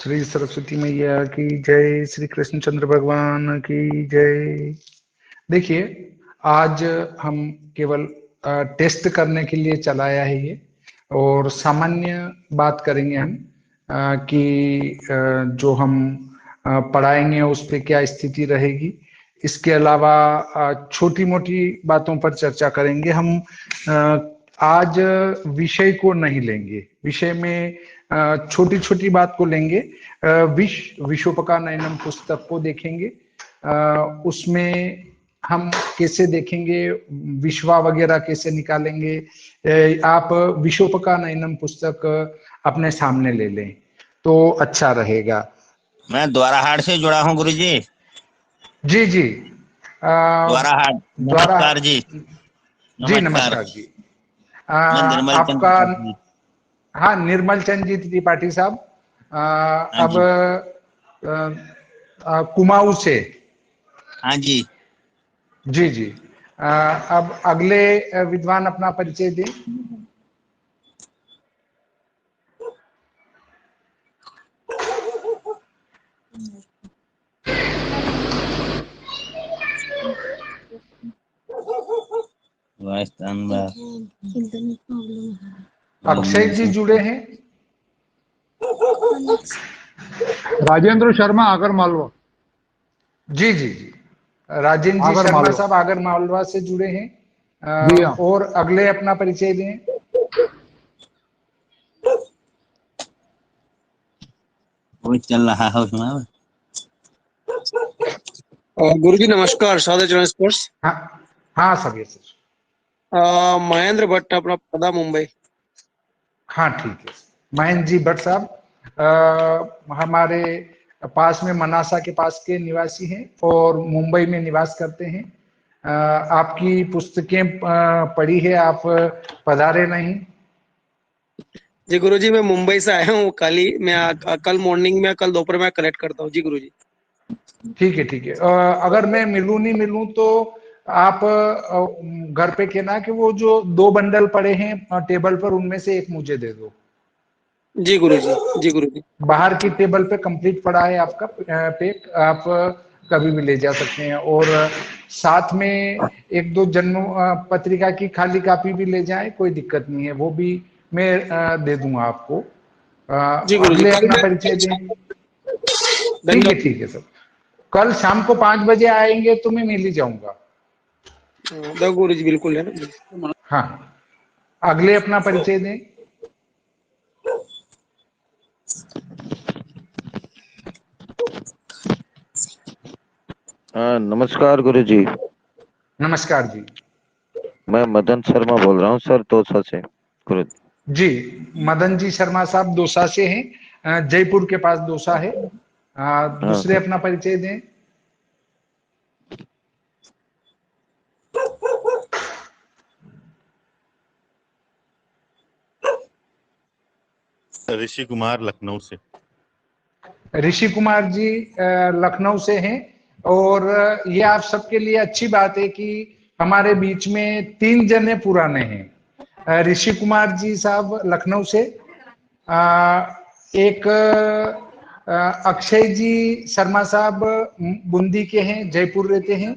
श्री सरस्वती मैया की जय, श्री कृष्णचंद्र भगवान की जय। देखिए, आज हम केवल टेस्ट करने के लिए चलाया है ये, और सामान्य बात करेंगे हम कि जो हम पढ़ाएंगे उस पे क्या स्थिति रहेगी। इसके अलावा छोटी मोटी बातों पर चर्चा करेंगे हम। आज विषय को नहीं लेंगे, विषय में छोटी छोटी बात को लेंगे। विशोपकानयनम पुस्तक को देखेंगे। उसमें हम कैसे देखेंगे, विश्वा वगैरह कैसे निकालेंगे। आप विशोपकानयनम पुस्तक अपने सामने ले लें तो अच्छा रहेगा। मैं द्वाराहाट से जुड़ा हूँ गुरुजी। जी जी। द्वाराहाट। द्वारा। नमस्कार जी। जी नमस्कार। नमस्कार जी। मैं निर्मल चंद आपका। त्रिपाठी। हाँ, निर्मल चंद जी त्रिपाठी साहब। हाँ अब जी। कुमाऊं से। हाँ जी। जी जी। अब अगले विद्वान अपना परिचय दें। अक्षय जी जुड़े हैं। राजेंद्र शर्मा आगर मालवा। जी जी जी। राजेंद्र जी आगर शर्मा मालवा। साहब आगर मालवा से जुड़े हैं। जी हाँ। और अगले अपना परिचय दें। वो चल रहा है उसमें। गुरुजी नमस्कार, सादर चरण स्पर्श। हाँ हाँ सर, ये सर। महेंद्र भट्ट, अपना पदा, मुंबई। हाँ ठीक है। महेंद्र जी भट्ट साहब हमारे पास में मनासा के पास के निवासी हैं और मुंबई में निवास करते हैं। आपकी पुस्तकें पढ़ी है, आप पधारे नहीं। जी गुरुजी, मैं मुंबई से आया हूँ। कल मॉर्निंग में, कल दोपहर में कलेक्ट करता हूँ जी गुरुजी। ठीक है ठीक है। अगर मैं मिलूं नहीं मिलूं तो आप घर पे कहना कि वो जो 2 बंडल पड़े हैं टेबल पर, उनमें से एक मुझे दे दो। जी गुरुजी। जी गुरुजी। बाहर की टेबल पे कंप्लीट पड़ा है आपका पैक, आप कभी भी ले जा सकते हैं। और साथ में 1-2 जन्म पत्रिका की खाली कॉपी भी ले जाएं, कोई दिक्कत नहीं है, वो भी मैं दे दूंगा आपको। जी गुरुजी, अगले कल अपना मैं। परिचय दें। धन्यवाद। ठीक है सर। कल शाम को 5 बजे आएंगे तो मैं मिल ही जाऊंगा। गुरुजी बिल्कुल है ना। हाँ, अगले अपना परिचय दें। नमस्कार गुरुजी। नमस्कार जी। मैं मदन शर्मा बोल रहा हूँ सर, दौसा से। गुरु जी, मदन जी शर्मा साहब दौसा से हैं। जयपुर के पास दौसा है। हाँ दूसरे सर। अपना परिचय दें। ऋषि कुमार, लखनऊ से। ऋषि कुमार जी लखनऊ से हैं। और ये आप सबके लिए अच्छी बात है कि हमारे बीच में 3 जने पुराने हैं। ऋषि कुमार जी साहब लखनऊ से, अ, एक अक्षय जी शर्मा साहब बूंदी के हैं, जयपुर रहते हैं।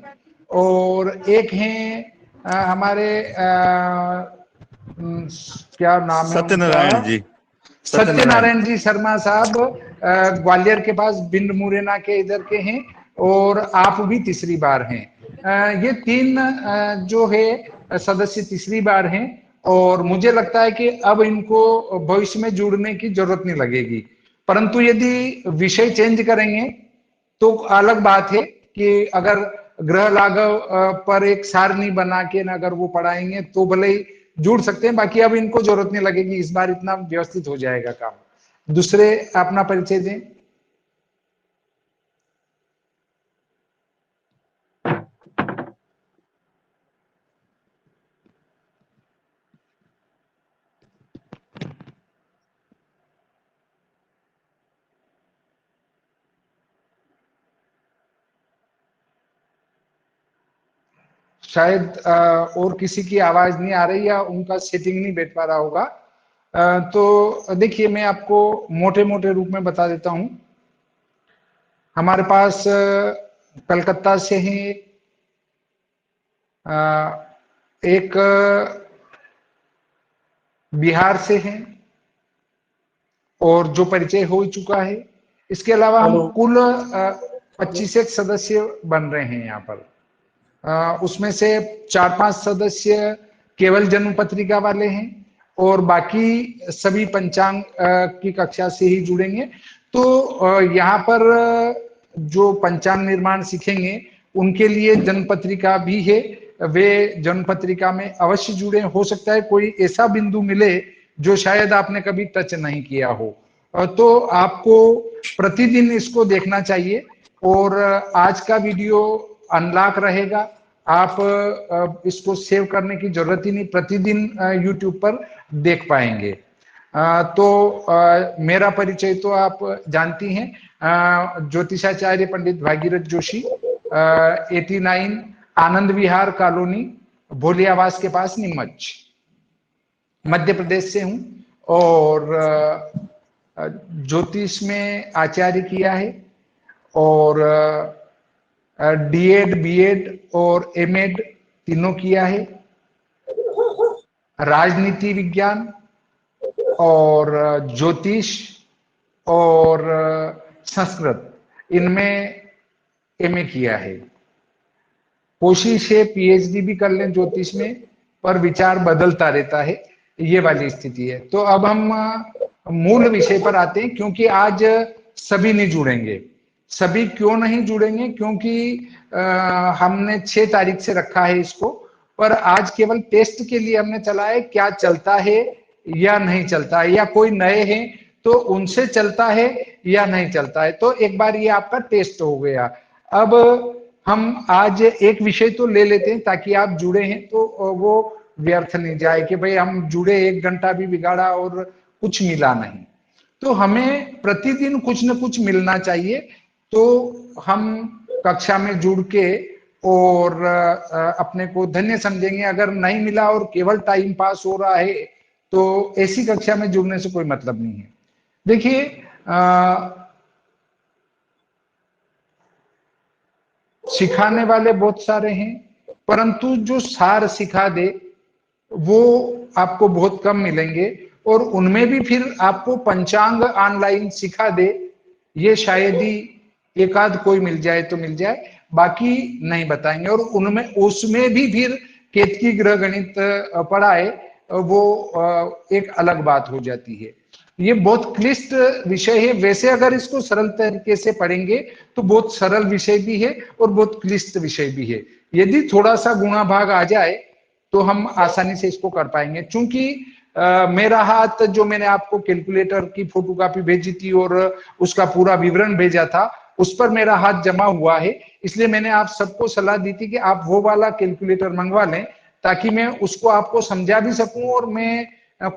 और एक हैं हमारे क्या नाम है उनका, सत्यनारायण जी। सत्यनारायण जी शर्मा साहब ग्वालियर के पास बिंद मुरैना के इधर के हैं। और आप भी तीसरी बार हैं। ये 3 जो है सदस्य तीसरी बार हैं। और मुझे लगता है कि अब इनको भविष्य में जुड़ने की जरूरत नहीं लगेगी। परंतु यदि विषय चेंज करेंगे तो अलग बात है कि अगर ग्रह लाघव पर एक सारणी बना के ना अगर वो पढ़ाएंगे तो भले ही जुड़ सकते हैं, बाकी अब इनको जरूरत नहीं लगेगी। इस बार इतना व्यवस्थित हो जाएगा काम। दूसरे अपना परिचय दें। शायद और किसी की आवाज नहीं आ रही या उनका सेटिंग नहीं बैठ पा रहा होगा। तो देखिए मैं आपको मोटे मोटे रूप में बता देता हूं। हमारे पास कलकत्ता से ही एक बिहार से हैं और जो परिचय हो चुका है। इसके अलावा हम कुल 25 एक सदस्य बन रहे हैं यहाँ पर। उसमें से 4-5 सदस्य केवल जन्म पत्रिका वाले हैं और बाकी सभी पंचांग की कक्षा से ही जुड़ेंगे। तो यहाँ पर जो पंचांग निर्माण सीखेंगे उनके लिए जन्म पत्रिका भी है, वे जन्म पत्रिका में अवश्य जुड़े। हो सकता है कोई ऐसा बिंदु मिले जो शायद आपने कभी टच नहीं किया हो, तो आपको प्रतिदिन इसको देखना चाहिए। और आज का वीडियो अनलॉक रहेगा, आप इसको सेव करने की जरूरत ही नहीं, प्रतिदिन यूट्यूब पर देख पाएंगे। तो मेरा परिचय तो आप जानती हैं, ज्योतिषाचार्य पंडित भागीरथ जोशी, 89 आनंद विहार कॉलोनी, भोली आवास के पास, नीमच, मध्य प्रदेश से हूं। और ज्योतिष में आचार्य किया है और डीएड, बीएड और एमएड तीनों किया है। राजनीति विज्ञान और ज्योतिष और संस्कृत, इनमें एमए किया है। कोशिश है पीएचडी भी कर लें ज्योतिष में, पर विचार बदलता रहता है, ये वाली स्थिति है। तो अब हम मूल विषय पर आते हैं, क्योंकि आज सभी नहीं जुड़ेंगे। सभी क्यों नहीं जुड़ेंगे? क्योंकि हमने 6 तारीख से रखा है इसको, पर आज केवल टेस्ट के लिए हमने चला है, क्या चलता है या नहीं चलता है, या कोई नए हैं तो उनसे चलता है या नहीं चलता है। तो एक बार ये आपका टेस्ट हो गया। अब हम आज एक विषय तो ले लेते हैं ताकि आप जुड़े हैं तो वो व्यर्थ नहीं जाए कि भाई हम जुड़े, 1 घंटा भी बिगाड़ा और कुछ मिला नहीं। तो हमें प्रतिदिन कुछ न कुछ मिलना चाहिए। तो हम कक्षा में जुड़ के और अपने को धन्य समझेंगे। अगर नहीं मिला और केवल टाइम पास हो रहा है तो ऐसी कक्षा में जुड़ने से कोई मतलब नहीं है। देखिए सिखाने वाले बहुत सारे हैं, परंतु जो सार सिखा दे वो आपको बहुत कम मिलेंगे। और उनमें भी फिर आपको पंचांग ऑनलाइन सिखा दे, ये शायद ही एक आध कोई मिल जाए तो मिल जाए, बाकी नहीं बताएंगे। और उनमें उसमें भी फिर केतकी ग्रह गणित पढ़ाए, वो एक अलग बात हो जाती है। ये बहुत क्लिष्ट विषय है। वैसे अगर इसको सरल तरीके से पढ़ेंगे तो बहुत सरल विषय भी है और बहुत क्लिष्ट विषय भी है। यदि थोड़ा सा गुणा भाग आ जाए तो हम आसानी से इसको कर पाएंगे। चूंकि मेरा हाथ, जो मैंने आपको कैलकुलेटर की फोटोकॉपी भेजी थी और उसका पूरा विवरण भेजा था, उस पर मेरा हाथ जमा हुआ है, इसलिए मैंने आप सबको सलाह दी थी कि आप वो वाला कैलकुलेटर मंगवा लें, ताकि मैं उसको आपको समझा भी सकूं और मैं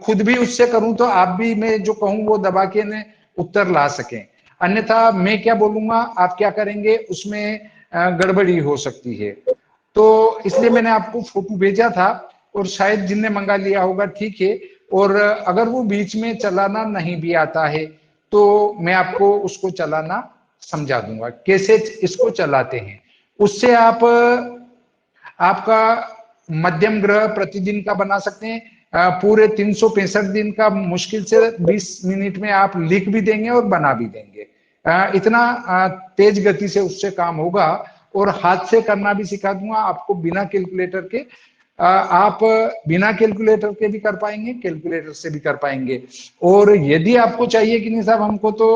खुद भी उससे करूं तो आप भी मैं जो कहूं वो दबा के ने उत्तर ला सकें। अन्यथा मैं क्या बोलूंगा, आप क्या करेंगे, उसमें गड़बड़ी हो सकती है। तो इसलिए मैंने आपको फोटो भेजा था और शायद जिनने मंगा लिया होगा ठीक है। और अगर वो बीच में चलाना नहीं भी आता है तो मैं आपको उसको चलाना समझा दूंगा, कैसे इसको चलाते हैं। उससे आप आपका मध्यम ग्रह प्रतिदिन का बना सकते हैं। पूरे 365 दिन का मुश्किल से 20 मिनट में आप लिख भी देंगे और बना भी देंगे। इतना तेज गति से उससे काम होगा। और हाथ से करना भी सिखा दूंगा आपको, बिना कैलकुलेटर के। आप बिना कैलकुलेटर के भी कर पाएंगे, कैलकुलेटर से भी कर पाएंगे। और यदि आपको चाहिए कि नहीं साहब हमको तो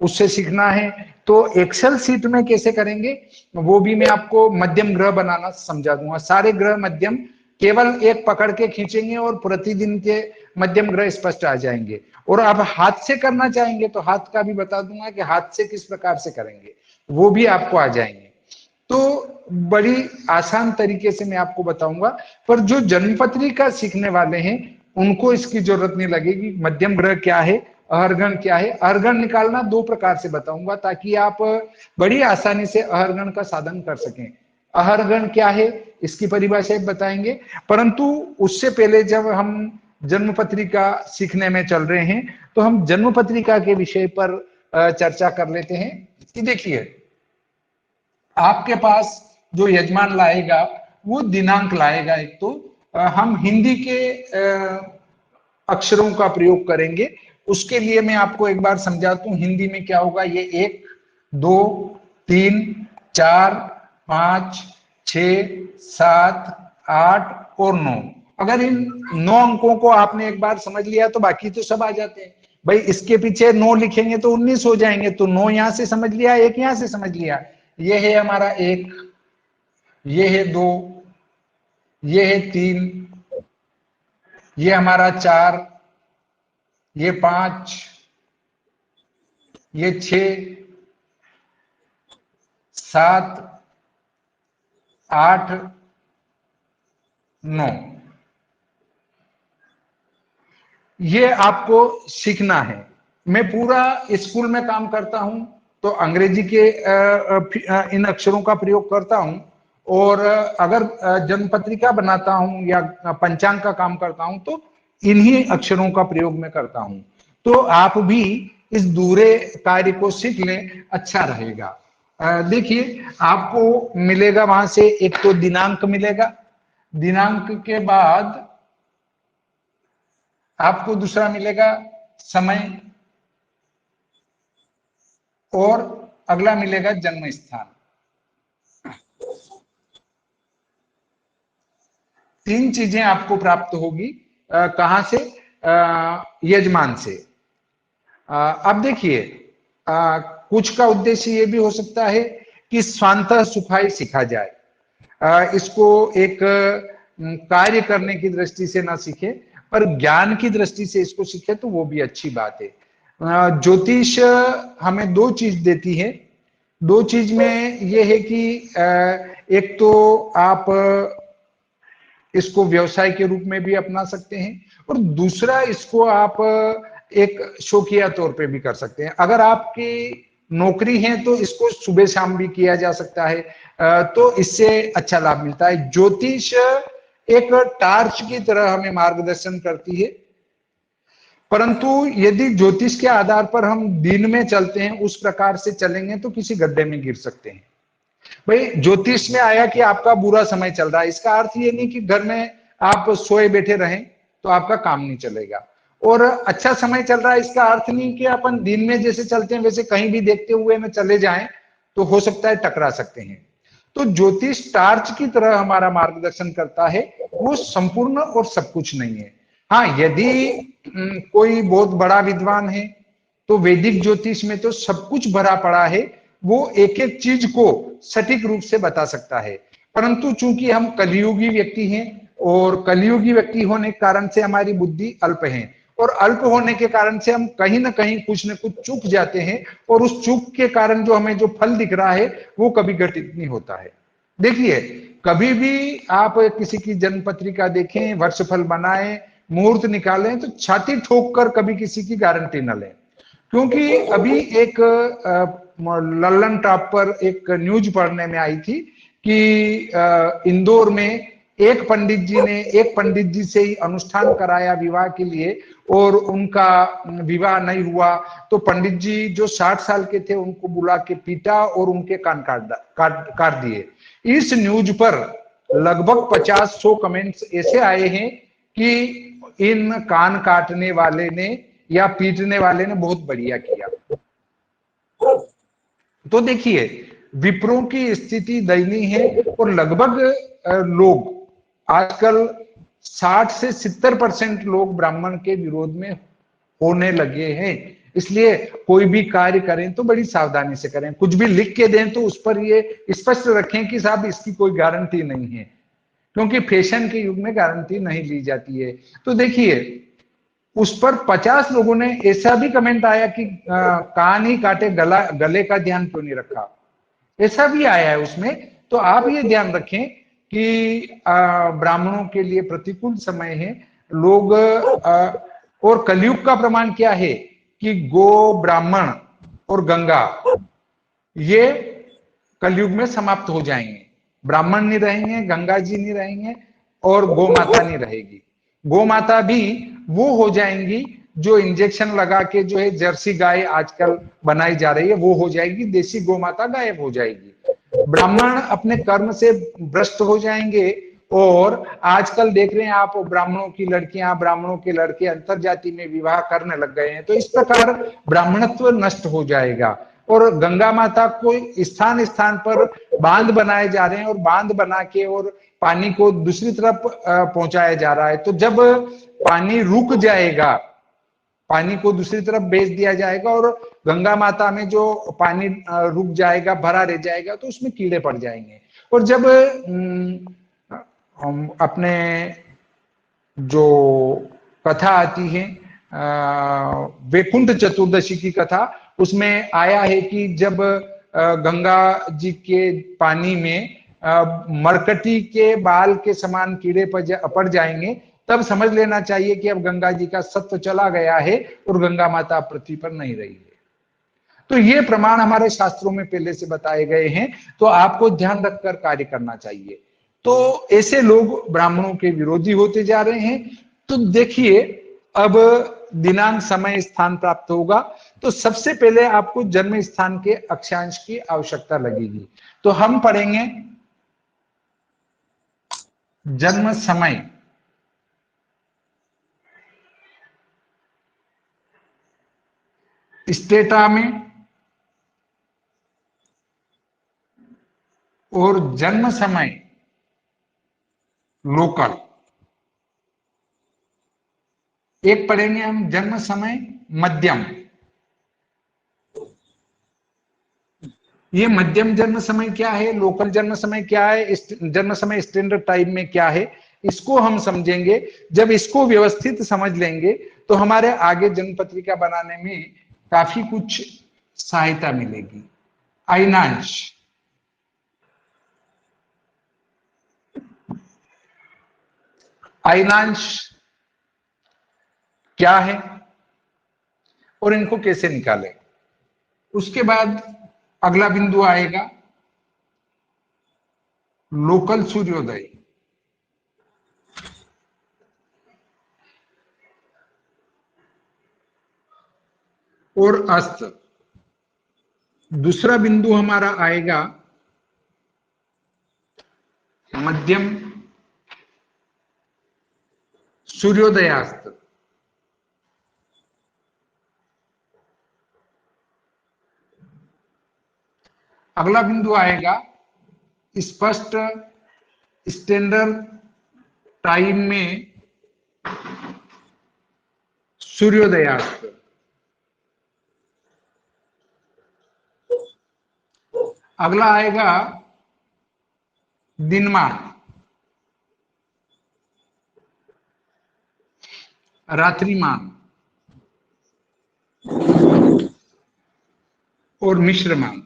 उससे सीखना है, तो एक्सेल सीट में कैसे करेंगे वो भी मैं आपको मध्यम ग्रह बनाना समझा दूंगा। सारे ग्रह मध्यम, केवल एक पकड़ के खींचेंगे और प्रतिदिन के मध्यम ग्रह स्पष्ट आ जाएंगे। और आप हाथ से करना चाहेंगे तो हाथ का भी बता दूंगा कि हाथ से किस प्रकार से करेंगे, वो भी आपको आ जाएंगे। तो बड़ी आसान तरीके से मैं आपको बताऊंगा। पर जो जन्मपत्रिका सीखने वाले हैं उनको इसकी जरूरत नहीं लगेगी। मध्यम ग्रह क्या है, अहरगण क्या है, अहरगण निकालना 2 प्रकार से बताऊंगा ताकि आप बड़ी आसानी से अहरगण का साधन कर सकें। अहरगण क्या है इसकी परिभाषा बताएंगे, परंतु उससे पहले जब हम जन्म पत्रिका सीखने में चल रहे हैं, तो हम जन्म पत्रिका के विषय पर चर्चा कर लेते हैं। कि देखिए, आपके पास जो यजमान लाएगा वो दिनांक लाएगा। एक तो हम हिंदी के अक्षरों का प्रयोग करेंगे। उसके लिए मैं आपको एक बार समझाता हूं हिंदी में क्या होगा। ये 1, 2, 3, 4, 5, 6, 7, 8 और 9। अगर इन 9 अंकों को आपने एक बार समझ लिया तो बाकी तो सब आ जाते हैं। भाई इसके पीछे 9 लिखेंगे तो 19 हो जाएंगे। तो 9 यहां से समझ लिया, 1 यहां से समझ लिया। ये है हमारा 1, ये है 2, ये है 3, ये हमारा 4, ये 5, ये 6, 7, 8, 9। ये आपको सीखना है। मैं पूरा स्कूल में काम करता हूं तो अंग्रेजी के इन अक्षरों का प्रयोग करता हूं, और अगर जन्म पत्रिका बनाता हूं या पंचांग का काम करता हूं तो इन्हीं अक्षरों का प्रयोग मैं करता हूं। तो आप भी इस दूरे कार्य को सीख लें, अच्छा रहेगा। देखिए, आपको मिलेगा वहां से एक तो दिनांक मिलेगा। दिनांक के बाद आपको दूसरा मिलेगा समय, और अगला मिलेगा जन्म स्थान। 3 चीजें आपको प्राप्त होगी। कहां से? यजमान से। अब देखिए, कुछ का उद्देश्य ये भी हो सकता है कि स्वांतः सुखाय सीखा जाए। इसको एक कार्य करने की दृष्टि से ना सीखे, पर ज्ञान की दृष्टि से इसको सीखे तो वो भी अच्छी बात है। ज्योतिष हमें 2 चीज देती है। 2 चीज में ये है कि एक तो आप इसको व्यवसाय के रूप में भी अपना सकते हैं, और दूसरा इसको आप एक शौकिया तौर पे भी कर सकते हैं। अगर आपकी नौकरी है तो इसको सुबह शाम भी किया जा सकता है, तो इससे अच्छा लाभ मिलता है। ज्योतिष एक टार्च की तरह हमें मार्गदर्शन करती है, परंतु यदि ज्योतिष के आधार पर हम दिन में चलते हैं, उस प्रकार से चलेंगे तो किसी गड्ढे में गिर सकते हैं। भाई ज्योतिष में आया कि आपका बुरा समय चल रहा है, इसका अर्थ ये नहीं कि घर में आप सोए बैठे रहें तो आपका काम नहीं चलेगा। और अच्छा समय चल रहा है, इसका अर्थ नहीं कि अपन दिन में जैसे चलते हैं वैसे कहीं भी देखते हुए में चले जाएं, तो हो सकता है टकरा सकते हैं। तो ज्योतिष टार्च की तरह हमारा मार्गदर्शन करता है, वो संपूर्ण और सब कुछ नहीं है। हाँ, यदि कोई बहुत बड़ा विद्वान है तो वैदिक ज्योतिष में तो सब कुछ भरा पड़ा है, वो एक एक चीज को सटीक रूप से बता सकता है। परंतु चूंकि हम कलियुगी व्यक्ति हैं, और कलियुगी व्यक्ति होने के कारण से हमारी बुद्धि अल्प है, और अल्प होने के कारण से हम कहीं ना कहीं कुछ न कुछ चूक जाते हैं, और उस चूक के कारण जो हमें जो फल दिख रहा है वो कभी घटित नहीं होता है। देखिए, कभी भी आप किसी की जन्म पत्रिका देखें, वर्षफल बनाएं, मुहूर्त निकालें, तो छाती ठोक कर कभी किसी की गारंटी न लें। क्योंकि अभी एक लल्लन टॉप पर एक न्यूज पढ़ने में आई थी कि इंदौर में एक पंडित जी से ही अनुष्ठान कराया विवाह के लिए, और उनका विवाह नहीं हुआ। तो पंडित जी जो 60 साल के थे उनको बुला के पीटा और उनके कान काट दिए। इस न्यूज पर लगभग 50-100 कमेंट्स ऐसे आए हैं कि इन कान काटने वाले ने या पीटने वाले ने बहुत बढ़िया किया। तो देखिए, विप्रों की स्थिति दयनीय है, और लगभग लोग आजकल 60 से 70% लोग ब्राह्मण के विरोध में होने लगे हैं। इसलिए कोई भी कार्य करें तो बड़ी सावधानी से करें। कुछ भी लिख के दें तो उस पर ये स्पष्ट रखें कि साहब इसकी कोई गारंटी नहीं है, क्योंकि फैशन के युग में गारंटी नहीं ली जाती है। तो देखिए, उस पर 50 लोगों ने ऐसा भी कमेंट आया कि कान ही काटे, गले का ध्यान क्यों नहीं रखा, ऐसा भी आया है उसमें। तो आप ये ध्यान रखें कि ब्राह्मणों के लिए प्रतिकूल समय है। लोग और कलयुग का प्रमाण क्या है कि गो, ब्राह्मण और गंगा ये कलयुग में समाप्त हो जाएंगे। ब्राह्मण नहीं रहेंगे, गंगा जी नहीं रहेंगे, और गौ माता नहीं रहेगी। गौ माता भी वो हो जाएंगी जो इंजेक्शन लगा के जो है जर्सी गाय आजकल बनाई जा रही है वो हो जाएगी, देसी गौ माता गायब हो जाएगी। ब्राह्मण अपने कर्म से भ्रष्ट हो जाएंगे और आजकल देख रहे हैं आप ब्राह्मणों की लड़कियां ब्राह्मणों के लड़के अंतर जाति में विवाह करने लग गए हैं, तो इस प्रकार ब्राह्मणत्व नष्ट हो जाएगा। और गंगा माता को स्थान स्थान पर बांध बनाए जा रहे हैं और बांध बना के और पानी को दूसरी तरफ पहुंचाया जा रहा है। तो जब पानी रुक जाएगा, पानी को दूसरी तरफ भेज दिया जाएगा और गंगा माता में जो पानी रुक जाएगा भरा रह जाएगा तो उसमें कीड़े पड़ जाएंगे। और जब अपने जो कथा आती है वैकुंठ चतुर्दशी की कथा, उसमें आया है कि जब गंगा जी के पानी में मरकटी के बाल के समान कीड़े पड़ जाएंगे, तब समझ लेना चाहिए कि अब गंगा जी का सत्व चला गया है और गंगा माता पृथ्वी पर नहीं रही है। तो ये प्रमाण हमारे शास्त्रों में पहले से बताए गए हैं, तो आपको ध्यान रखकर कार्य करना चाहिए। तो ऐसे लोग ब्राह्मणों के विरोधी होते जा रहे हैं। तो देखिए, अब दिनांक समय स्थान प्राप्त होगा, तो सबसे पहले आपको जन्म स्थान के अक्षांश की आवश्यकता लगेगी। तो हम पढ़ेंगे जन्म समय। स्टेटा में और जन्म समय लोकल। एक पढ़ेंगे हम जन्म समय मध्यम। ये मध्यम जन्म समय क्या है, लोकल जन्म समय क्या है, जन्म समय स्टैंडर्ड टाइम में क्या है, इसको हम समझेंगे। जब इसको व्यवस्थित समझ लेंगे तो हमारे आगे जन्म पत्रिका बनाने में काफी कुछ सहायता मिलेगी। अयनांश, अयनांश क्या है और इनको कैसे निकालें। उसके बाद अगला बिंदु आएगा लोकल सूर्योदय। और अस्त। दूसरा बिंदु हमारा आएगा मध्यम सूर्योदयास्त। अगला बिंदु आएगा स्पष्ट स्टैंडर्ड टाइम में सूर्योदयास्त। अगला आएगा दिनमान, रात्रिमान और मिश्रमान।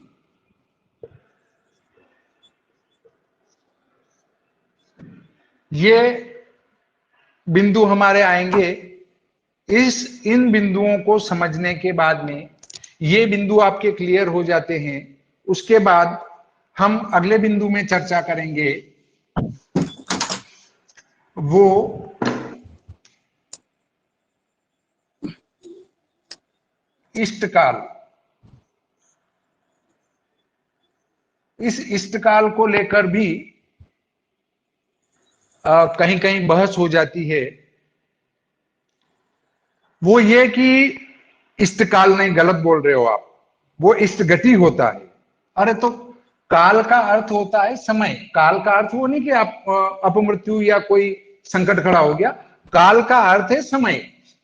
ये बिंदु हमारे आएंगे। इन बिंदुओं को समझने के बाद में ये बिंदु आपके क्लियर हो जाते हैं, उसके बाद हम अगले बिंदु में चर्चा करेंगे वो इष्टकाल। इस इष्टकाल को लेकर भी कहीं कहीं बहस हो जाती है। वो ये कि इष्टकाल नहीं, गलत बोल रहे हो आप, वो इष्टगति होता है। अरे तो काल का अर्थ होता है समय। काल का अर्थ वो नहीं कि आप अपमृत्यु या कोई संकट खड़ा हो गया। काल का अर्थ है समय।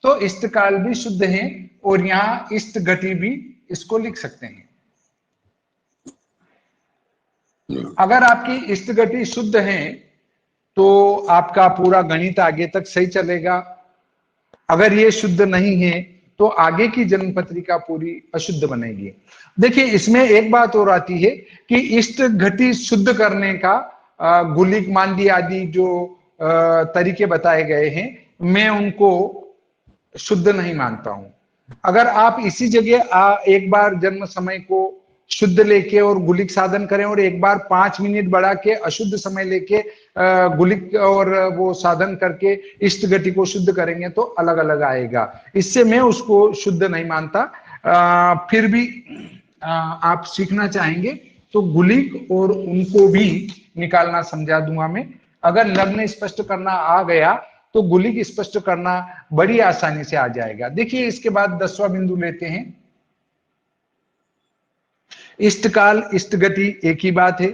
तो इष्टकाल भी शुद्ध है और यहां इष्टगति भी इसको लिख सकते हैं। अगर आपकी इष्टगति शुद्ध है तो आपका पूरा गणित आगे तक सही चलेगा। अगर ये शुद्ध नहीं है तो आगे की जन्म पत्रिका पूरी अशुद्ध बनेगी। देखिए, इसमें एक बात और आती है कि इष्ट घटी शुद्ध करने का गुलिक मांदी आदि जो तरीके बताए गए हैं, मैं उनको शुद्ध नहीं मानता हूं। अगर आप इसी जगह एक बार जन्म समय को शुद्ध लेके और गुलिक साधन करें, और एक बार 5 मिनट बढ़ा के अशुद्ध समय लेके गुलिक और वो साधन करके इष्ट गति को शुद्ध करेंगे तो अलग अलग आएगा। इससे मैं उसको शुद्ध नहीं मानता। फिर भी आप सीखना चाहेंगे तो गुलिक और उनको भी निकालना समझा दूंगा मैं। अगर लग्न स्पष्ट करना आ गया तो गुलिक स्पष्ट करना बड़ी आसानी से आ जाएगा। देखिए इसके बाद 10वां बिंदु लेते हैं। इष्ट काल इष्ट गति एक ही बात है,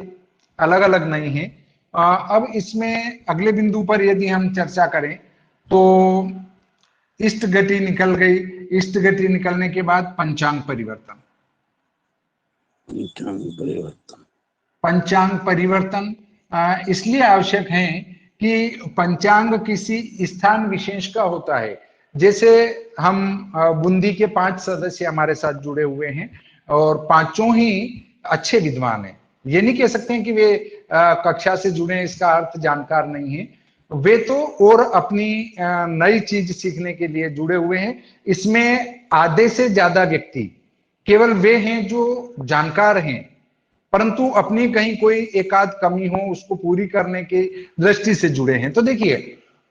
अलग अलग नहीं है। अब इसमें अगले बिंदु पर यदि हम चर्चा करें तो इष्ट गति निकल गई। इष्ट गति निकलने के बाद पंचांग परिवर्तन। पंचांग परिवर्तन इसलिए आवश्यक है कि पंचांग किसी स्थान विशेष का होता है। जैसे हम बूंदी के 5 सदस्य हमारे साथ जुड़े हुए हैं और पांचों ही अच्छे विद्वान हैं। ये नहीं कह सकते हैं कि वे कक्षा से जुड़े हैं, इसका अर्थ जानकार नहीं है। वे तो और अपनी नई चीज सीखने के लिए जुड़े हुए हैं। इसमें आधे से ज्यादा व्यक्ति केवल वे हैं जो जानकार हैं, परंतु अपनी कहीं कोई एकाध कमी हो उसको पूरी करने की दृष्टि से जुड़े हैं। तो देखिए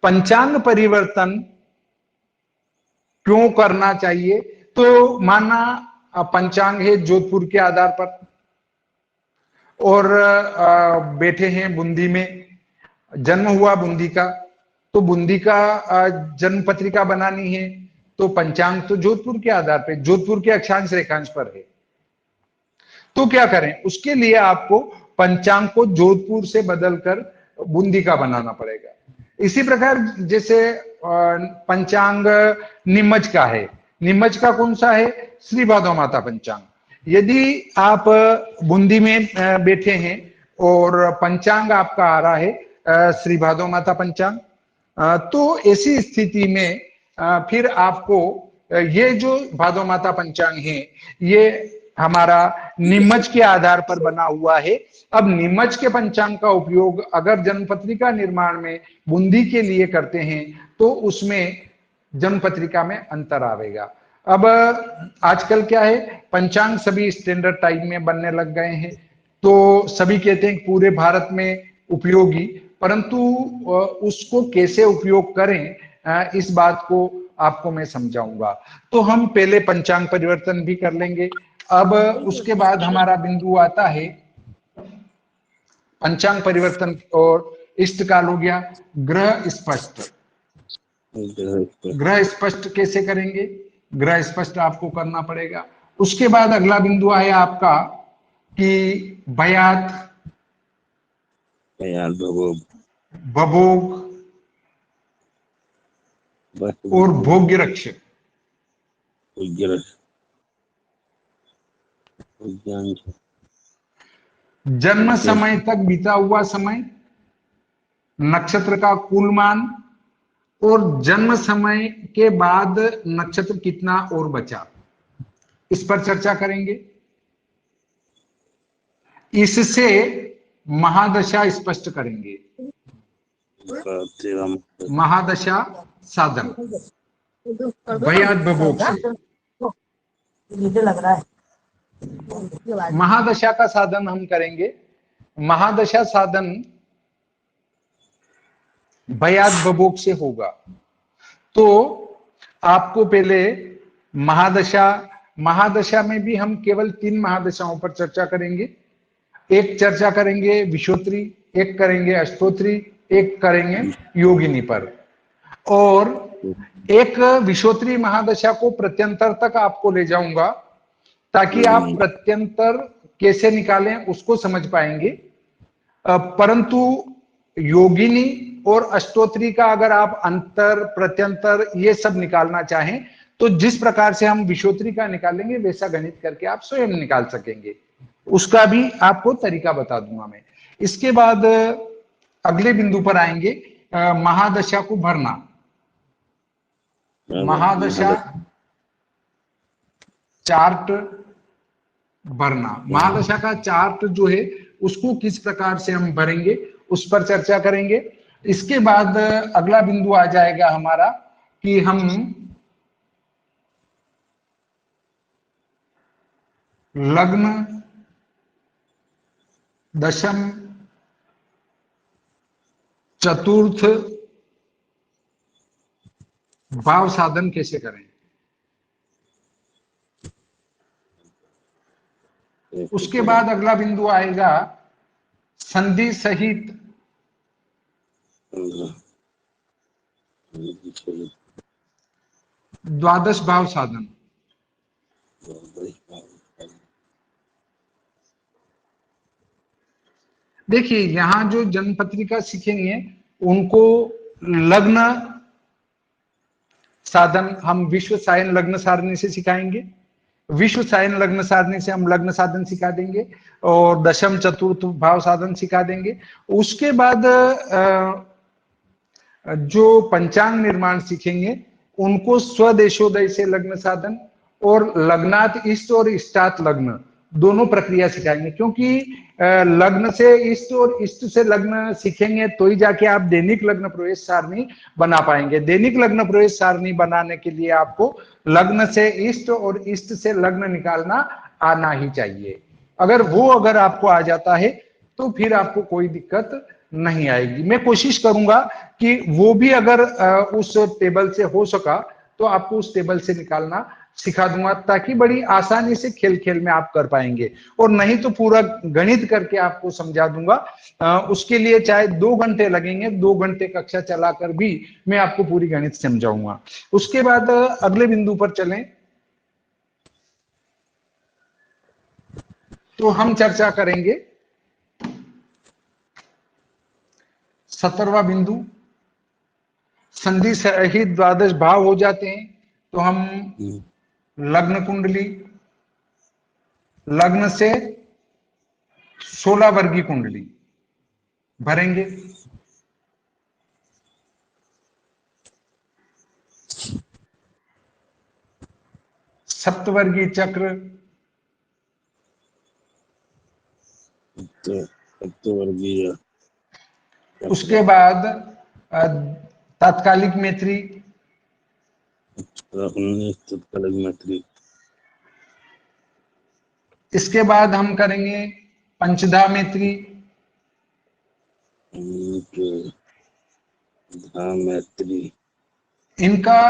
पंचांग परिवर्तन क्यों करना चाहिए? तो माना पंचांग है जोधपुर के आधार पर और बैठे हैं बूंदी में, जन्म हुआ बूंदी का, तो बूंदी का जन्म पत्रिका बनानी है तो पंचांग तो जोधपुर के आधार पर, जोधपुर के अक्षांश रेखांश पर है। तो क्या करें? उसके लिए आपको पंचांग को जोधपुर से बदलकर बूंदी का बनाना पड़ेगा। इसी प्रकार जैसे पंचांग नीमच का है, नीमच का कौन सा है? श्री भादो माता पंचांग। यदि आप बूंदी में बैठे हैं और पंचांग आपका आ रहा है श्री भादो माता पंचांग, तो ऐसी स्थिति में फिर आपको ये जो भादो माता पंचांग है ये हमारा नीमच के आधार पर बना हुआ है। अब नीमच के पंचांग का उपयोग अगर जन्मपत्रिका निर्माण में बूंदी के लिए करते हैं तो उसमें जन्मपत्रिका में अंतर आएगा। अब आजकल क्या है, पंचांग सभी स्टैंडर्ड टाइप में बनने लग गए हैं, तो सभी कहते हैं पूरे भारत में उपयोगी, परंतु उसको कैसे उपयोग करें इस बात को आपको मैं समझाऊंगा। तो हम पहले पंचांग परिवर्तन भी कर लेंगे। अब उसके बाद हमारा बिंदु आता है पंचांग परिवर्तन और इष्ट काल हो गया। ग्रह स्पष्ट। ग्रह स्पष्ट कैसे करेंगे? ग्रह स्पष्ट आपको करना पड़ेगा। उसके बाद अगला बिंदु आया आपका कि भयात, भभोग और भोग्य रक्षक। जन्म समय तक बीता हुआ समय, नक्षत्र का कुल मान और जन्म समय के बाद नक्षत्र कितना और बचा, इस पर चर्चा करेंगे। इससे महादशा स्पष्ट करेंगे। महादशा साधन भयात भभोग से। लग रहा है महादशा का साधन हम करेंगे। महादशा साधन भयात भभोग से होगा। तो आपको पहले महादशा में भी हम केवल 3 महादशाओं पर चर्चा करेंगे। एक चर्चा करेंगे विशोत्री, एक करेंगे अष्टोत्री, एक करेंगे योगिनी पर। और एक विशोत्री महादशा को प्रत्यंतर तक आपको ले जाऊंगा ताकि आप प्रत्यंतर कैसे निकालें उसको समझ पाएंगे। परंतु योगिनी और अष्टोत्री का अगर आप अंतर प्रत्यंतर ये सब निकालना चाहें तो जिस प्रकार से हम विशोत्री का निकालेंगे वैसा गणित करके आप स्वयं निकाल सकेंगे। उसका भी आपको तरीका बता दूंगा मैं। इसके बाद अगले बिंदु पर आएंगे महादशा को भरना। महादशा चार्ट भरना। महादशा का चार्ट जो है उसको किस प्रकार से हम भरेंगे उस पर चर्चा करेंगे। इसके बाद अगला बिंदु आ जाएगा हमारा कि हम लग्न दशम, चतुर्थ भाव साधन कैसे करें? उसके बाद अगला बिंदु आएगा संधि सहित द्वादश भाव साधन। देखिए यहां जो जन्म पत्रिका सीखेंगे उनको लग्न साधन हम विश्व सायन लग्न सारणी से सिखाएंगे। विश्व सायन लग्न सारणी से हम लग्न साधन सिखा देंगे और दशम चतुर्थ भाव साधन सिखा देंगे। उसके बाद जो पंचांग निर्माण सीखेंगे उनको स्वदेशोदय से लग्न साधन और लग्नात इष्ट और इष्टात लग्न दोनों प्रक्रिया सिखाएंगे। क्योंकि लग्न से इष्ट और इष्ट से लग्न सीखेंगे तो ही जाके आप दैनिक लग्न प्रवेश सारणी बना पाएंगे। दैनिक लग्न प्रवेश सारणी बनाने के लिए आपको लग्न से इष्ट और इष्ट से लग्न निकालना आना ही चाहिए। अगर आपको आ जाता है तो फिर आपको कोई दिक्कत नहीं आएगी। मैं कोशिश करूंगा कि वो भी अगर उस टेबल से हो सका तो आपको उस टेबल से निकालना सिखा दूंगा, ताकि बड़ी आसानी से खेल खेल में आप कर पाएंगे। और नहीं तो पूरा गणित करके आपको समझा दूंगा। उसके लिए चाहे 2 घंटे लगेंगे, 2 घंटे कक्षा चलाकर भी मैं आपको पूरी गणित समझाऊंगा। उसके बाद अगले बिंदु पर चलें तो हम चर्चा करेंगे 17वां बिंदु। संधि सहित द्वादश भाव हो जाते हैं तो हम लग्न कुंडली, लग्न से 16 वर्गीय कुंडली भरेंगे। सप्तवर्गीय चक्र, सप्तवर्गीय, उसके बाद तात्कालिक मैत्री, तात्कालिक मैत्री, इसके बाद हम करेंगे पंचधा मैत्री, मैत्री। इनका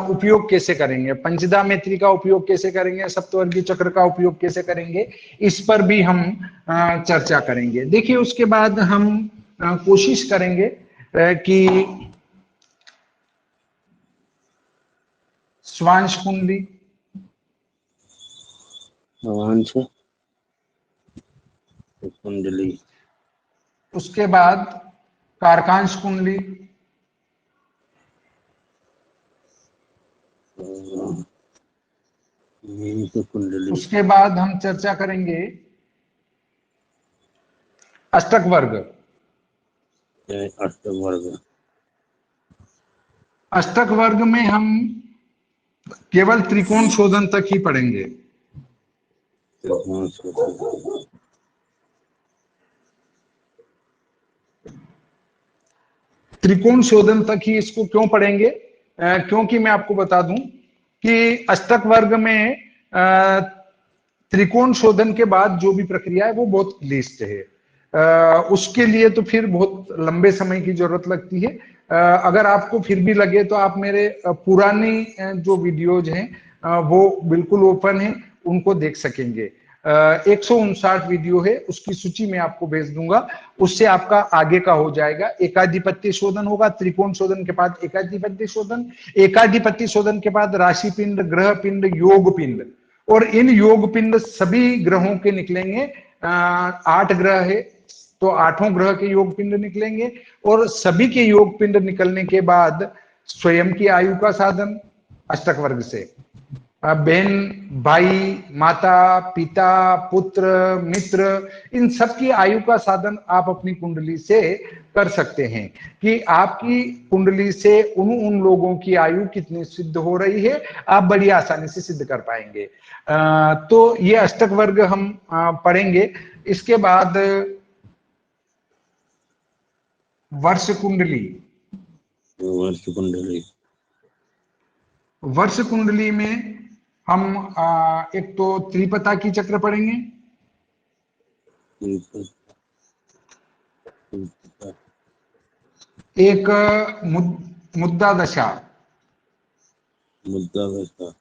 उपयोग कैसे करेंगे, पंचधा मैत्री का उपयोग कैसे करेंगे, सप्तवर्गीय चक्र का उपयोग कैसे करेंगे, इस पर भी हम चर्चा करेंगे। देखिए उसके बाद हम कोशिश करेंगे कि स्वांश कुंडली, कुंडली, उसके बाद कारकांश कुंडली, कुंडली, उसके बाद हम चर्चा करेंगे अष्टक वर्ग। अष्टक वर्ग, अष्टक वर्ग में हम केवल त्रिकोण शोधन तक ही पढ़ेंगे। त्रिकोण शोधन तक ही इसको क्यों पढ़ेंगे? क्योंकि मैं आपको बता दूं कि अष्टक वर्ग में त्रिकोण शोधन के बाद जो भी प्रक्रिया है वो बहुत क्लिष्ट है। उसके लिए तो फिर बहुत लंबे समय की जरूरत लगती है। अगर आपको फिर भी लगे तो आप मेरे पुरानी जो वीडियोज हैं वो बिल्कुल ओपन है, उनको देख सकेंगे। 159 वीडियो है, उसकी सूची में आपको भेज दूंगा, उससे आपका आगे का हो जाएगा। एकाधिपत्य शोधन होगा, त्रिकोण शोधन के बाद एकाधिपत्य शोधन, एकाधिपत्य शोधन के बाद राशि पिंड, ग्रह पिंड, योग पिंड, और इन योग पिंड सभी ग्रहों के निकलेंगे। 8 ग्रह है तो 8 ग्रह के योग पिंड निकलेंगे, और सभी के योग पिंड निकलने के बाद स्वयं की आयु का साधन अष्टक वर्ग से, बहन, भाई, माता, पिता, पुत्र, मित्र, इन सब की आयु का साधन आप अपनी कुंडली से कर सकते हैं कि आपकी कुंडली से उन लोगों की आयु कितनी सिद्ध हो रही है, आप बड़ी आसानी से सिद्ध कर पाएंगे। तो ये अष्टक वर्ग हम पढ़ेंगे। इसके बाद वर्ष कुंडली, वर्ष कुंडली, वर्ष कुंडली में हम एक तो त्रिपता की चक्र पढ़ेंगे, सूत्रता, एक मुद्दा दशा मुद्दा दशा,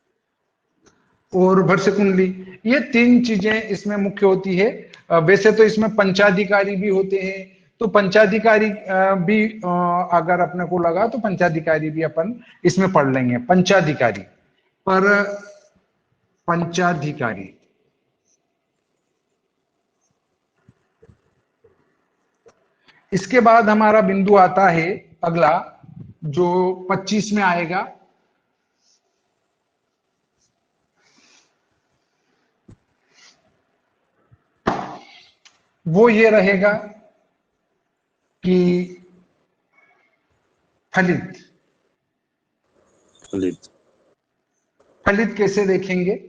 और भरसे कुंडली। ये तीन चीजें इसमें मुख्य होती है। वैसे तो इसमें पंचाधिकारी भी होते हैं, तो पंचाधिकारी भी अगर अपने को लगा तो पंचाधिकारी भी अपन इसमें पढ़ लेंगे। पंचाधिकारी पर पंचाधिकारी इसके बाद हमारा बिंदु आता है अगला, जो 25 में आएगा। वो ये रहेगा कि फलित। फलित, फलित कैसे देखेंगे?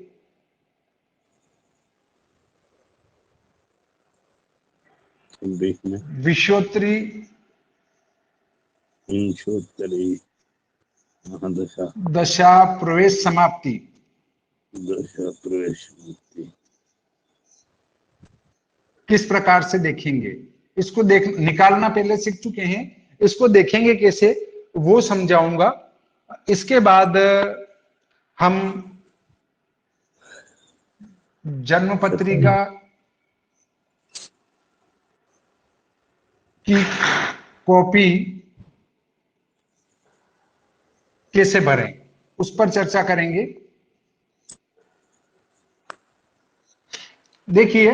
देखना, विश्वोत्तरी विंशोत्तरी महादशा, दशा प्रवेश समाप्ति। दशा प्रवेश मुक्ति, किस प्रकार से देखेंगे इसको? निकालना पहले सीख चुके हैं, इसको देखेंगे कैसे वो समझाऊंगा। इसके बाद हम जन्म पत्रिका की कॉपी कैसे भरें उस पर चर्चा करेंगे। देखिए,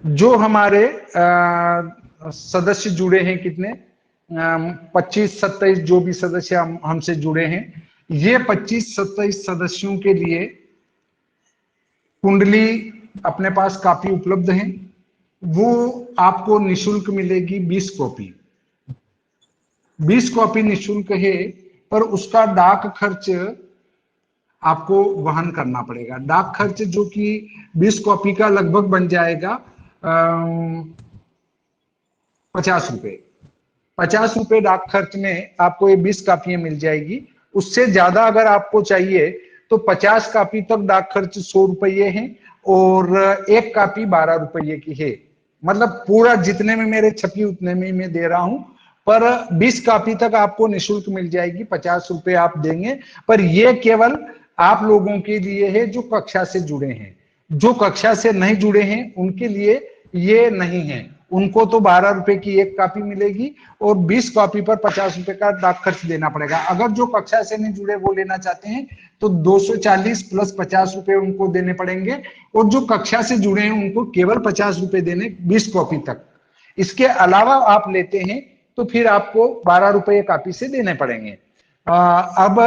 जो हमारे सदस्य जुड़े हैं, कितने 25-27 जो भी सदस्य हमसे जुड़े हैं, ये 25-27 सदस्यों के लिए कुंडली अपने पास काफी उपलब्ध है। वो आपको निशुल्क मिलेगी 20 कॉपी। 20 कॉपी निशुल्क है, पर उसका डाक खर्च आपको वहन करना पड़ेगा। डाक खर्च जो कि 20 कॉपी का लगभग बन जाएगा 50 रुपए। 50 रुपए डाक खर्च में आपको ये 20 कापियां मिल जाएगी। उससे ज्यादा अगर आपको चाहिए तो 50 कापी तक डाक खर्च 100 रुपये है, और एक कापी 12 रुपये की है। मतलब पूरा जितने में मेरे छपी उतने में मैं दे रहा हूं, पर 20 कापी तक आपको निशुल्क मिल जाएगी। 50 रुपए आप देंगे, पर यह केवल आप लोगों के लिए है जो कक्षा से जुड़े हैं। जो कक्षा से नहीं जुड़े हैं उनके लिए ये नहीं है। उनको तो 12 रुपए की एक कॉपी मिलेगी और 20 कॉपी पर 50 रुपए का डाक खर्च देना पड़ेगा। अगर जो कक्षा से नहीं जुड़े वो लेना चाहते हैं तो 240 प्लस 50 रुपए उनको देने पड़ेंगे, और जो कक्षा से जुड़े हैं उनको केवल 50 रुपए देने 20 कॉपी तक। इसके अलावा आप लेते हैं तो फिर आपको 12 रुपए कॉपी से देने पड़ेंगे। अब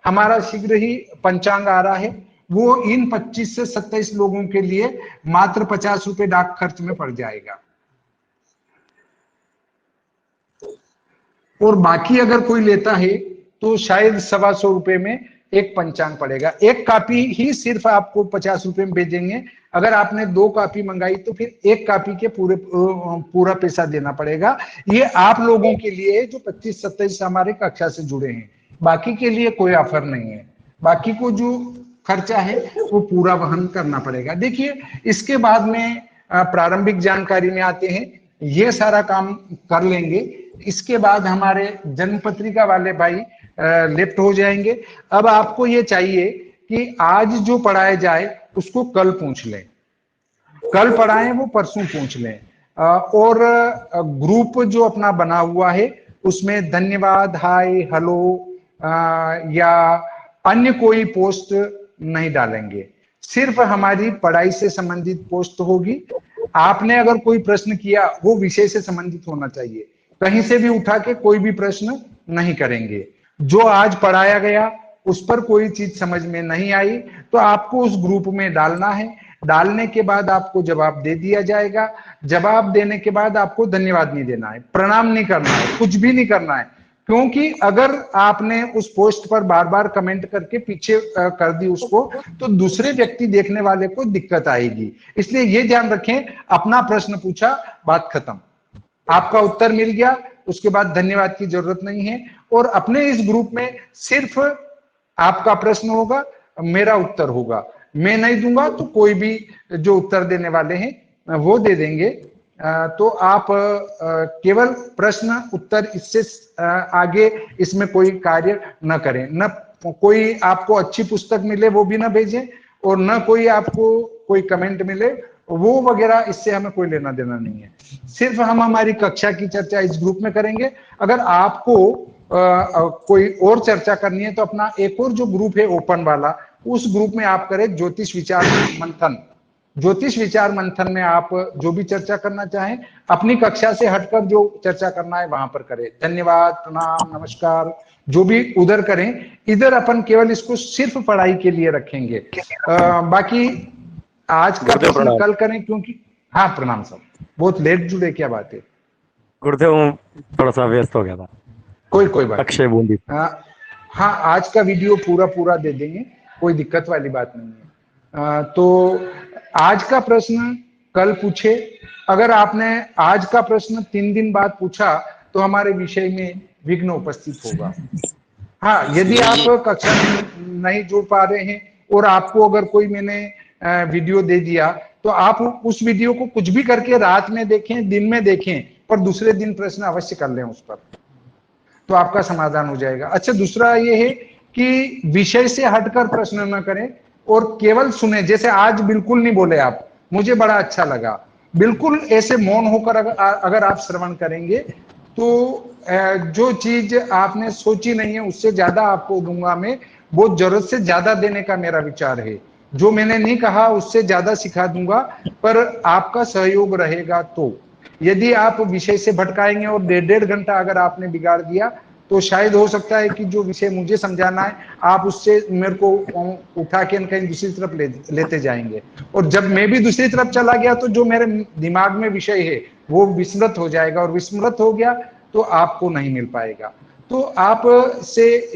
हमारा शीघ्र ही पंचांग आ रहा है, वो इन 25 से 27 लोगों के लिए मात्र 50 रुपए डाक खर्च में पड़ जाएगा। और बाकी अगर कोई लेता है तो शायद 125 रुपए में एक पंचांग पड़ेगा। एक कॉपी ही सिर्फ आपको 50 रुपए में भेजेंगे। अगर आपने 2 कॉपी मंगाई तो फिर एक कॉपी के पूरा पैसा देना पड़ेगा। ये आप लोगों के लिए जो 25-27 हमारे कक्षा से जुड़े हैं, बाकी के लिए कोई ऑफर नहीं है। बाकी को जो खर्चा है वो पूरा वहन करना पड़ेगा। देखिए, इसके बाद में प्रारंभिक जानकारी में आते हैं। ये सारा काम कर लेंगे, इसके बाद हमारे जन्म पत्रिका वाले भाई लेफ्ट हो जाएंगे। अब आपको ये चाहिए कि आज जो पढ़ाया जाए उसको कल पूछ लें, कल पढ़ाएं वो परसों पूछ लें। और ग्रुप जो अपना बना हुआ है उसमें धन्यवाद, हाय, हेलो या अन्य कोई पोस्ट नहीं डालेंगे। सिर्फ हमारी पढ़ाई से संबंधित पोस्ट होगी। आपने अगर कोई प्रश्न किया वो विषय से संबंधित होना चाहिए। कहीं से भी उठा के कोई भी प्रश्न नहीं करेंगे। जो आज पढ़ाया गया उस पर कोई चीज समझ में नहीं आई तो आपको उस ग्रुप में डालना है। डालने के बाद आपको जवाब दे दिया जाएगा। जवाब देने के बाद आपको धन्यवाद नहीं देना है, प्रणाम नहीं करना है, कुछ भी नहीं करना है। क्योंकि अगर आपने उस पोस्ट पर बार बार कमेंट करके पीछे कर दी उसको, तो दूसरे व्यक्ति देखने वाले को दिक्कत आएगी। इसलिए ये ध्यान रखें, अपना प्रश्न पूछा, बात खत्म, आपका उत्तर मिल गया, उसके बाद धन्यवाद की जरूरत नहीं है। और अपने इस ग्रुप में सिर्फ आपका प्रश्न होगा, मेरा उत्तर होगा। मैं नहीं दूंगा तो कोई भी जो उत्तर देने वाले हैं वो दे देंगे। तो आप केवल प्रश्न उत्तर, इससे आगे इसमें कोई कार्य न करें। न कोई आपको अच्छी पुस्तक मिले वो भी न भेजें, और न कोई आपको कोई कमेंट मिले वो वगैरह, इससे हमें कोई लेना देना नहीं है। सिर्फ हम हमारी कक्षा की चर्चा इस ग्रुप में करेंगे। अगर आपको कोई और चर्चा करनी है तो अपना एक और जो ग्रुप है ओपन वाला, उस ग्रुप में आप करें ज्योतिष विचार मंथन। ज्योतिष विचार मंथन में आप जो भी चर्चा करना चाहें, अपनी कक्षा से हटकर जो चर्चा करना है वहां पर करें। धन्यवाद, प्रणाम, नमस्कार, जो भी उधर करें। इधर अपन केवल इसको सिर्फ पढ़ाई के लिए रखेंगे। बाकी आज का प्रश्न कल करें, क्योंकि हाँ प्रणाम साहब, बहुत लेट जुड़े, क्या बात है? गुरुदेव थोड़ा सा व्यस्त हो गया था। कोई बात अक्षय बूंदी। हाँ, आज का वीडियो पूरा दे देंगे, कोई दिक्कत वाली बात नहीं है। तो आज का प्रश्न कल पूछे। अगर आपने आज का प्रश्न 3 दिन बाद पूछा तो हमारे विषय में विघ्न उपस्थित होगा। हाँ, यदि आप कक्षा में नहीं जुड़ पा रहे हैं और आपको अगर कोई मैंने वीडियो दे दिया तो आप उस वीडियो को कुछ भी करके रात में देखें, दिन में देखें, पर दूसरे दिन प्रश्न अवश्य कर लें उस पर, तो आपका समाधान हो जाएगा। अच्छा, दूसरा ये है कि विषय से हटकर प्रश्न न करें और केवल सुने। जैसे आज बिल्कुल नहीं बोले आप, मुझे बड़ा अच्छा लगा। बिल्कुल ऐसे मौन होकर अगर आप श्रवण करेंगे तो जो चीज आपने सोची नहीं है उससे ज्यादा आपको दूंगा मैं, वो जरूरत से ज्यादा देने का मेरा विचार है। जो मैंने नहीं कहा उससे ज्यादा सिखा दूंगा, पर आपका सहयोग रहेगा। तो यदि आप विषय से भटकाएंगे और 1.5 घंटा अगर आपने बिगाड़ दिया तो शायद हो सकता है कि जो विषय मुझे समझाना है आप उससे मेरे को उठा के कहीं दूसरी तरफ लेते जाएंगे, और जब मैं भी दूसरी तरफ चला गया तो जो मेरे दिमाग में विषय है वो विस्मृत हो जाएगा, और विस्मृत हो गया तो आपको नहीं मिल पाएगा। तो आप से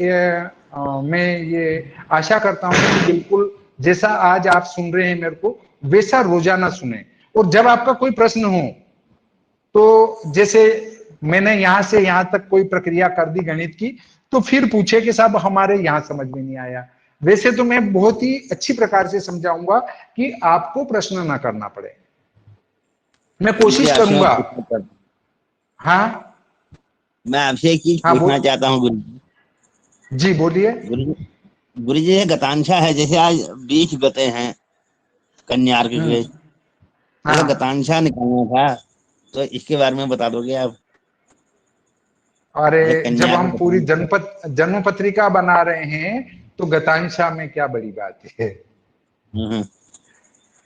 मैं ये आशा करता हूं कि बिल्कुल जैसा आज आप सुन रहे हैं मेरे को, वैसा रोजाना सुने। और जब आपका कोई प्रश्न हो तो जैसे मैंने यहां से यहां तक कोई प्रक्रिया कर दी गणित की, तो फिर पूछे कि साहब हमारे यहां समझ में नहीं आया। वैसे तो मैं बहुत ही अच्छी प्रकार से समझाऊंगा कि आपको प्रश्न ना करना पड़े, मैं कोशिश करूंगा। हाँ, मैं आपसे एक चीज पूछना चाहता हूँ गुरु जी। बोलिए गुरु जी। ये गतांशा है, जैसे आज 20 गते हैं कन्यार के, तो गतांशा निकालना था, तो इसके बारे में बता दोगे आप? अरे जब हम पूरी जन्म पत्रिका बना रहे हैं तो गतांशा में क्या बड़ी बात है।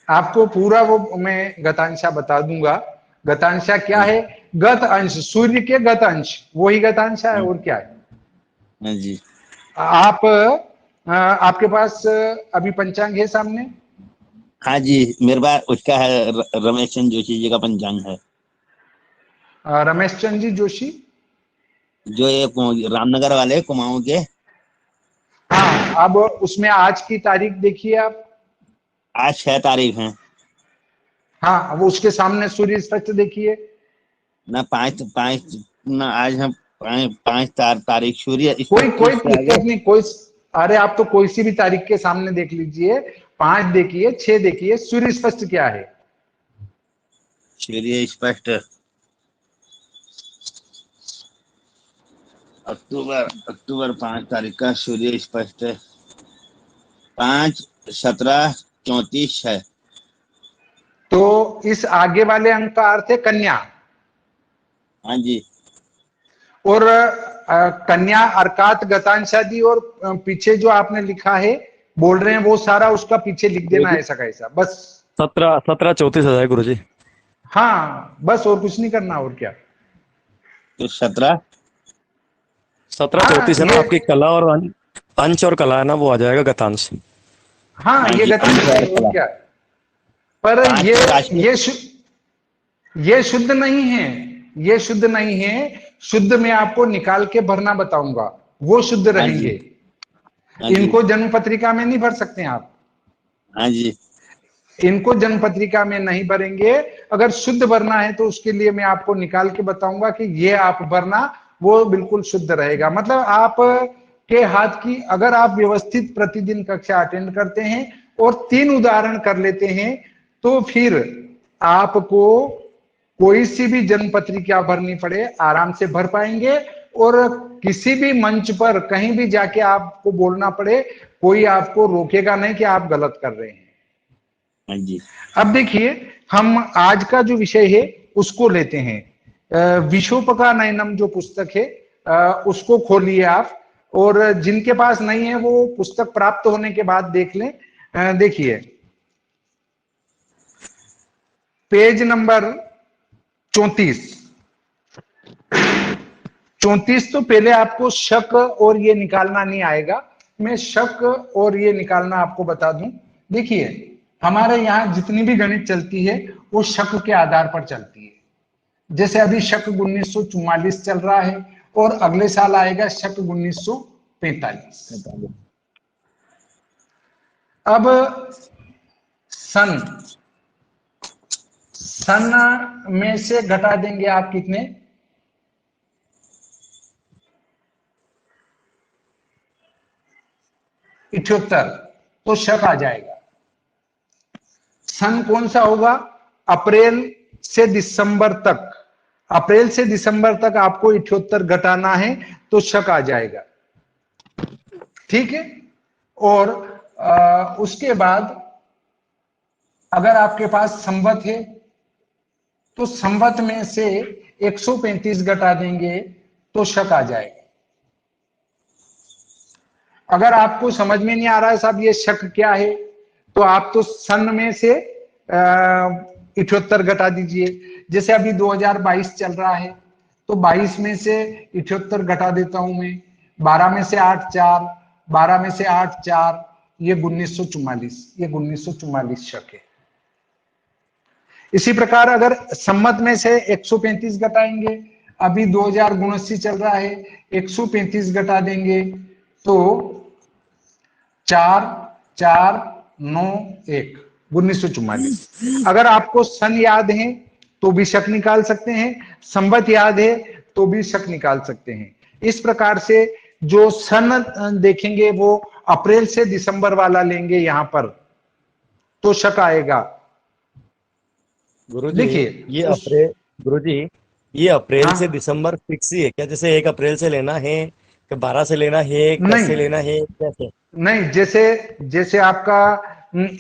आपको पूरा वो मैं गतांशा बता दूंगा। गतांशा क्या है? गत अंश, सूर्य के गत अंश, वही गतांशा है, और क्या है जी। आपके पास अभी पंचांग है सामने? हाँ जी, मेरे पास उसका है, रमेश चंद्र जोशी जी का पंचांग है। रमेश चंद्र जी जोशी जो ये रामनगर वाले कुमाऊं के। हाँ, अब उसमें आज की तारीख देखिए आप। आज 6 तारीख है। हाँ, अब उसके सामने सूर्य स्पष्ट देखिए ना 5 ना, आज हम 5 तारीख सूर्य कोई दिक्कत नहीं, कोई, अरे आप तो कोई सी भी तारीख के सामने देख लीजिए। 5 देखिए, 6 देखिए, सूर्य स्पष्ट क्या है? सूर्य स्पष्ट अक्टूबर 5 तारीख का सूर्य स्पष्ट 5/17/34 है। तो इस आगे वाले अंक का अर्थ है कन्या। हाँ जी। और कन्या अर्कात गतांशादी, और पीछे जो आपने लिखा है बोल रहे हैं वो सारा उसका पीछे लिख देना ऐसा कैसा, बस 17/34 है गुरु जी। हाँ बस, और कुछ नहीं करना। और क्या? तो 17/34 है ना, आपकी कला और अंश और कला है ना, वो आ जाएगा गतांश। हाँ, ये गतांश है, और क्या? पर ये शुद्ध नहीं है, ये शुद्ध नहीं है। शुद्ध में आपको निकाल के भरना बताऊंगा, वो शुद्ध रहेंगे। इनको जन्म पत्रिका में नहीं भर सकते आप। हाँ जी। इनको जन्म पत्रिका में नहीं भरेंगे। अगर शुद्ध भरना है तो उसके लिए मैं आपको निकाल के बताऊंगा कि ये आप भरना, वो बिल्कुल शुद्ध रहेगा। मतलब आप के हाथ की, अगर आप व्यवस्थित प्रतिदिन कक्षा अटेंड करते हैं और 3 उदाहरण कर लेते हैं तो फिर आपको कोई सी भी जन्म पत्रिका भरनी पड़े आराम से भर पाएंगे, और किसी भी मंच पर कहीं भी जाके आपको बोलना पड़े कोई आपको रोकेगा नहीं कि आप गलत कर रहे हैं। हाँ जी। अब देखिए हम आज का जो विषय है उसको लेते हैं। विशोपका नयनम जो पुस्तक है उसको खोलिए आप, और जिनके पास नहीं है वो पुस्तक प्राप्त होने के बाद देख लें। देखिए पेज नंबर 34 तो पहले आपको शक और ये निकालना नहीं आएगा, मैं शक और ये निकालना आपको बता दूं। देखिए हमारे यहाँ जितनी भी गणित चलती है वो शक के आधार पर चलती है। जैसे अभी शक 1944 चल रहा है और अगले साल आएगा शक 1945। अब सन में से घटा देंगे आप कितने, 78, तो शक आ जाएगा। सन कौन सा होगा, अप्रैल से दिसंबर तक, अप्रैल से दिसंबर तक आपको 78 घटाना है तो शक आ जाएगा, ठीक है। और उसके बाद अगर आपके पास संवत है तो संवत में से 135 घटा देंगे तो शक आ जाएगा। अगर आपको समझ में नहीं आ रहा है साहब ये शक क्या है, तो आप तो सन में से 78 घटा दीजिए। जैसे अभी 2022 चल रहा है तो 22 में से 78 घटा देता हूं मैं, 12 में से 8 4, 12 में से 8 4, ये 1944, ये 1944 शक है। इसी प्रकार अगर सम्मत में से 135 घटाएंगे, अभी 2079 चल रहा है, 135 घटा देंगे तो 4 4 9 1, 1944। अगर आपको सन याद है तो भी शक निकाल सकते हैं, संवत याद है तो भी शक निकाल सकते हैं। इस प्रकार से जो सन देखेंगे वो अप्रैल से दिसंबर वाला लेंगे यहां पर तो शक आएगा। गुरुजी देखिए ये अप्रैल, गुरुजी ये अप्रैल हाँ? से दिसंबर फिक्स ही है क्या? जैसे 1 अप्रैल से लेना है कि 12 से लेना है, 10 से नहीं लेना है, कैसे? नहीं, जैसे आपका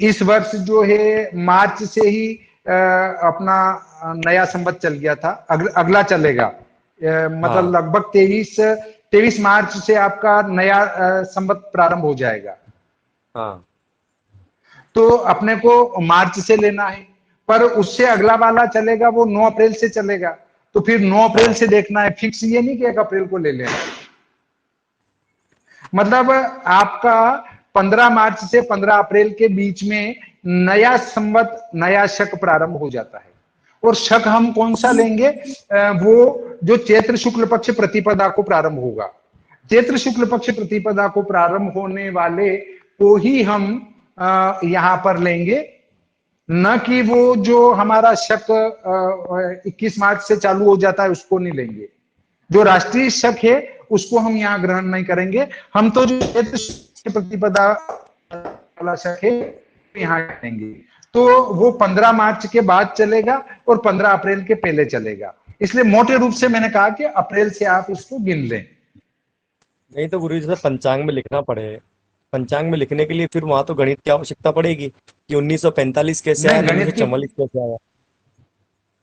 इस वर्ष जो है मार्च से ही अपना नया संवत चल गया था, अगला चलेगा, मतलब हाँ। लगभग 23 मार्च से आपका नया संवत प्रारंभ हो जाएगा। हाँ तो अपने को मार्च से लेना है, पर उससे अगला वाला चलेगा वो 9 अप्रैल से चलेगा, तो फिर 9 अप्रैल से देखना है, फिक्स ये नहीं कि 1 अप्रैल को ले लेना। मतलब आपका 15 मार्च से 15 अप्रैल के बीच में नया संवत, नया शक प्रारंभ हो जाता है। और शक हम कौन सा लेंगे, वो जो चैत्र शुक्ल पक्ष प्रतिपदा को प्रारंभ होगा। चैत्र शुक्ल पक्ष प्रतिपदा को प्रारंभ होने वाले को ही हम यहां पर लेंगे, न कि वो जो हमारा शक 21 मार्च से चालू हो जाता है उसको नहीं लेंगे। जो राष्ट्रीय शक है उसको हम यहाँ ग्रहण नहीं करेंगे, हम तो जो चैत्र प्रतिपदा वाला शक है यहाँ लेंगे। तो वो 15 मार्च के बाद चलेगा और 15 अप्रैल के पहले चलेगा। इसलिए मोटे रूप से मैंने कहा कि अप्रैल से आप उसको गिन लें। नहीं तो गुरुजी जैसे पंचांग में लिखना पड़े, पंचांग में लिखने के लिए फिर वहां तो गणित की आवश्यकता पड़ेगी कि 1945 कैसे आया, 1944 कैसे आया।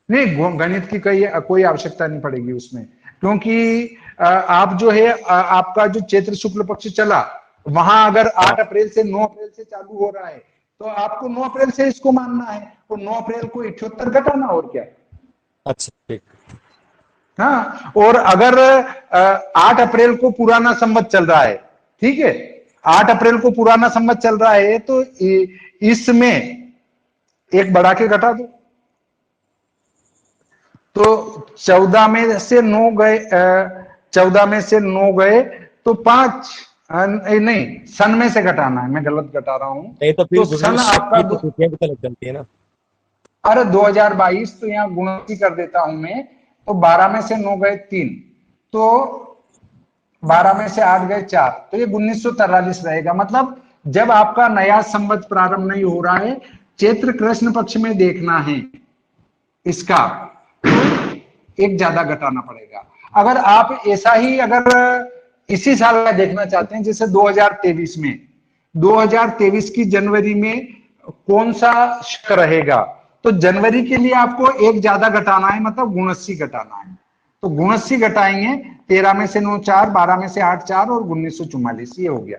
नहीं, गणित की कोई आवश्यकता नहीं पड़ेगी उसमें, क्योंकि आप जो है आपका जो चैत्र शुक्ल पक्ष चला वहां अगर 8 अप्रैल से 9 अप्रैल से चालू हो रहा है तो आपको 9 अप्रैल से इसको मानना है, तो 9 अप्रैल को 78 घटाना और क्या। अच्छा ठीक। हाँ, और अगर 8 अप्रैल को पुराना संवत चल रहा है, ठीक है, 8 अप्रैल को पुराना संवत चल रहा है तो इसमें एक बढ़ा के घटा दो, तो 14 में से 9 गए, 14 में से 9 गए तो 5, नहीं सन में से घटाना है, मैं गलत घटा रहा हूं। नहीं तो फिर तो सन आपका तो तिथियां भी तो लग जाती है ना। अरे 2022 तो यहाँ गुणती कर देता हूं मैं, तो 12 में से 9 गए 3, तो 12 में से 8 गए 4, तो ये 1943 रहेगा। मतलब जब आपका नया संवत प्रारंभ नहीं हो रहा है, चैत्र कृष्ण पक्ष में देखना है इसका, एक ज्यादा घटाना पड़ेगा। अगर आप ऐसा ही अगर इसी साल का देखना चाहते हैं, जैसे 2023 में 2023 की जनवरी में कौन सा शक रहेगा, तो जनवरी के लिए आपको एक ज्यादा घटाना है, मतलब गुणस्सी घटाना है। तो गुणस्सी घटाएंगे, 13 में से 9 4, 12 में से 8 4 और 1944, ये हो गया।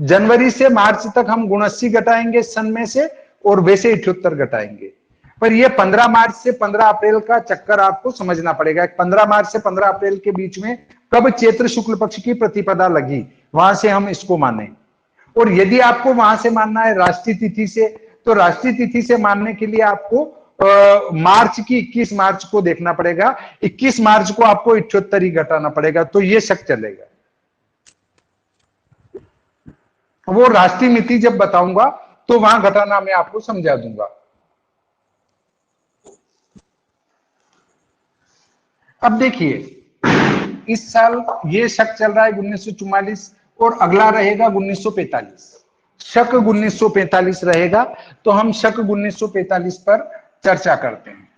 जनवरी से मार्च तक हम गुणस्सी घटाएंगे सन में से, और वैसे 78 घटाएंगे। पर ये 15 मार्च से 15 अप्रैल का चक्कर आपको समझना पड़ेगा। 15 मार्च से 15 अप्रैल के बीच में कब चैत्र शुक्ल पक्ष की प्रतिपदा लगी, वहां से हम इसको माने। और यदि आपको वहां से मानना है राष्ट्रीय तिथि से, तो राष्ट्रीय तिथि से मानने के लिए आपको मार्च की 21 मार्च को देखना पड़ेगा। 21 मार्च को आपको 78 ही घटाना पड़ेगा, तो ये शक चलेगा। वो राष्ट्रीय मिति जब बताऊंगा तो वहां घटाना मैं आपको समझा दूंगा। अब देखिए, इस साल ये शक चल रहा है 1944, और अगला रहेगा 1945। शक 1945 रहेगा, तो हम शक 1945 पर चर्चा करते हैं।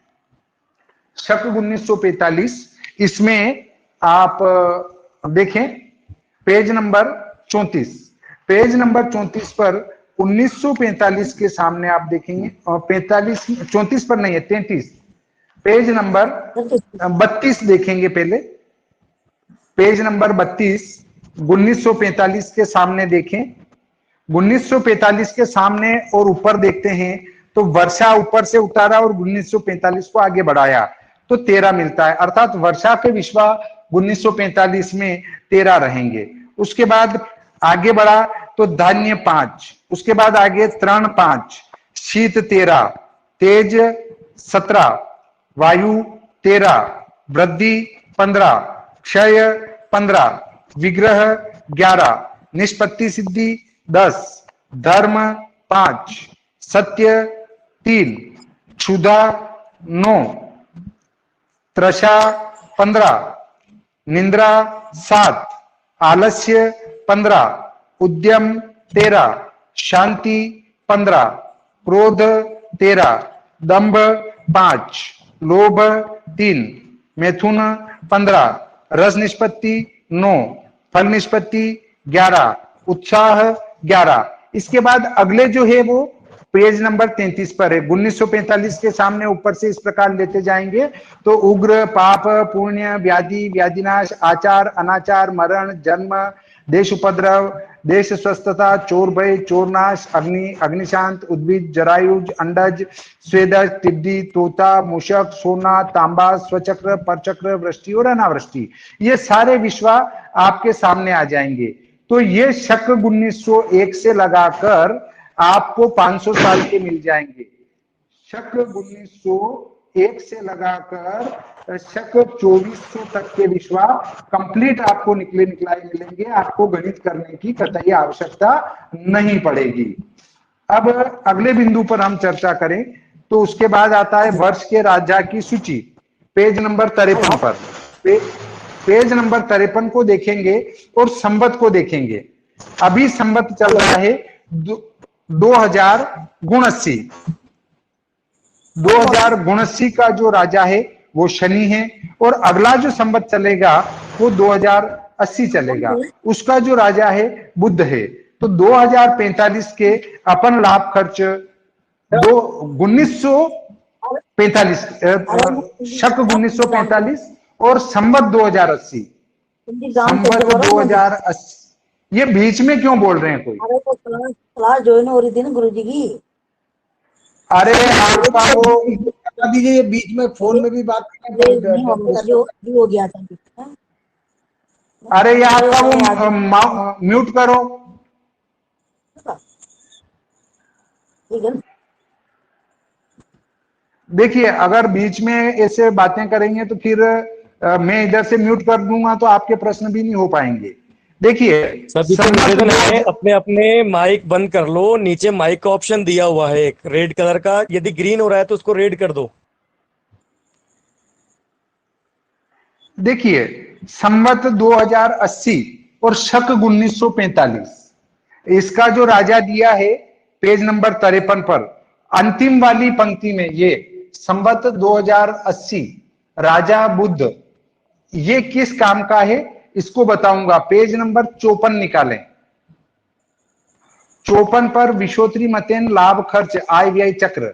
शक 1945, इसमें आप देखें पेज नंबर 34। पेज नंबर 34 पर 1945 के सामने आप देखेंगे, और 34 पर नहीं है, 33 पेज नंबर 32 देखेंगे। पहले पेज नंबर 32 1945 के सामने देखें। 1945 के सामने और ऊपर देखते हैं तो वर्षा ऊपर से उतारा और 1945 को आगे बढ़ाया तो 13 मिलता है, अर्थात वर्षा के विश्वा 1945 में 13 रहेंगे। उसके बाद आगे बढ़ा तो धान्य 5, उसके बाद आगे तृण 5, शीत 13, तेज 17, वायु 13, वृद्धि 15, क्षय 15, विग्रह 11, निष्पत्ति सिद्धि 10, धर्म 5, सत्य 3, क्षुधा 9, तृषा 15, निंद्रा 7, आलस्य 15, उद्यम 13, शांति 15, क्रोध 13, दंभ 5, लोभ 3, मैथुन 15, रस निष्पत्ति 9, फल निष्पत्ति 11, उत्साह 11। इसके बाद अगले जो है वो पेज नंबर 33 पर है। 1945 के सामने ऊपर से इस प्रकार लेते जाएंगे तो उग्र, पाप, पुण्य, व्याधि, व्याधिनाश, आचार, अनाचार, मरण, जन्म, देश उपद्रव, देश स्वस्थता, चोर भय, चोरनाश, अग्नि, अग्निशांत, उद्भिद, जरायुज, अंडज, स्वेदज, टिड्डी, तोता, मूषक, सोना, तांबा, स्वचक्र, परचक्र, वृष्टि और अनावृष्टि, ये सारे विश्वा आपके सामने आ जाएंगे। तो ये शक 1901 से लगाकर आपको 500 साल के मिल जाएंगे। शक 1901 से लगाकर शक 2400 तक के विश्वा कंप्लीट आपको निकलाए मिलेंगे। आपको गणित करने की कतई आवश्यकता नहीं पड़ेगी। अब अगले बिंदु पर हम चर्चा करें तो उसके बाद आता है वर्ष के राजा की सूची। पेज नंबर 53 पर पेज नंबर 53 को देखेंगे और संवत को देखेंगे। अभी संवत चल रहा है 2079। 2079 का जो राजा है वो शनि है, और अगला जो संवत चलेगा वो 2080 चलेगा, उसका जो राजा है बुध है। तो 2045 के अपन लाभ खर्च 1945 शक 1945 और संवत 2080। संवत 2080 ये बीच में क्यों बोल रहे हैं कोई? अरे तो क्लास ज्वाइन हो रही थी ना गुरुजी की। अरे आपका वो बता दीजिए, बीच में फोन में भी बात हो गया था। अरे ये आपका वो म्यूट करो। देखिए अगर बीच में ऐसे बातें करेंगे तो फिर मैं इधर से म्यूट कर दूंगा तो आपके प्रश्न भी नहीं हो पाएंगे। देखिए सभी को निवेदन है, अपने अपने माइक बंद कर लो। नीचे माइक का ऑप्शन दिया हुआ है एक रेड कलर का, यदि ग्रीन हो रहा है तो उसको रेड कर दो। देखिए संवत 2080 और शक 1945, इसका जो राजा दिया है पेज नंबर 53 पर अंतिम वाली पंक्ति में, ये संवत 2080 राजा बुद्ध, ये किस काम का है इसको बताऊंगा। पेज नंबर 54 निकालें। 54 पर विशोत्री मतेन लाभ खर्च आय व्यय चक्र,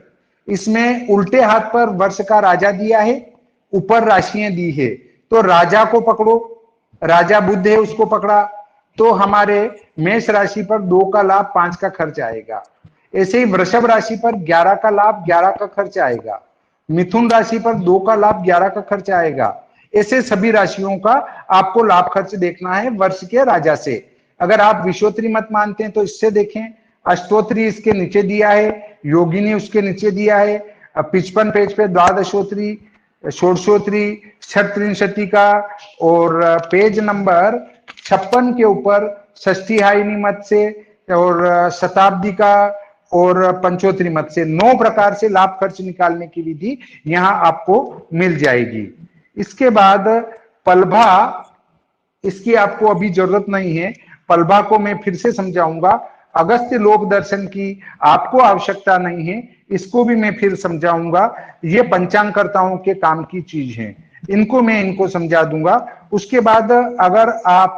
इसमें उल्टे हाथ पर वर्ष का राजा दिया है, ऊपर राशियां दी है। तो राजा को पकड़ो, राजा बुद्ध है उसको पकड़ा, तो हमारे मेष राशि पर 2 का लाभ 5 का खर्च आएगा। ऐसे ही वृषभ राशि पर 11 का लाभ 11 का खर्च आएगा। मिथुन राशि पर 2 का लाभ 11 का खर्च आएगा। ऐसे सभी राशियों का आपको लाभ खर्च देखना है वर्ष के राजा से। अगर आप विशोत्री मत मानते हैं तो इससे देखें, अष्टोत्री इसके नीचे दिया है, योगिनी उसके नीचे दिया है। 55 पेज पे द्वादशोत्री, षोडशोत्री, षट्त्रिंशति का, और पेज नंबर 56 के ऊपर षष्ठीहाइनी मत से और शताब्दी का और पंचोत्री मत से 9 प्रकार से लाभ खर्च निकालने की विधि यहां आपको मिल जाएगी। इसके बाद पलभा, इसकी आपको अभी जरूरत नहीं है, पलभा को मैं फिर से समझाऊंगा। अगस्त्य लोक दर्शन की आपको आवश्यकता नहीं है, इसको भी मैं फिर समझाऊंगा। ये पंचांगकर्ताओं के काम की चीज है, इनको समझा दूंगा। उसके बाद अगर आप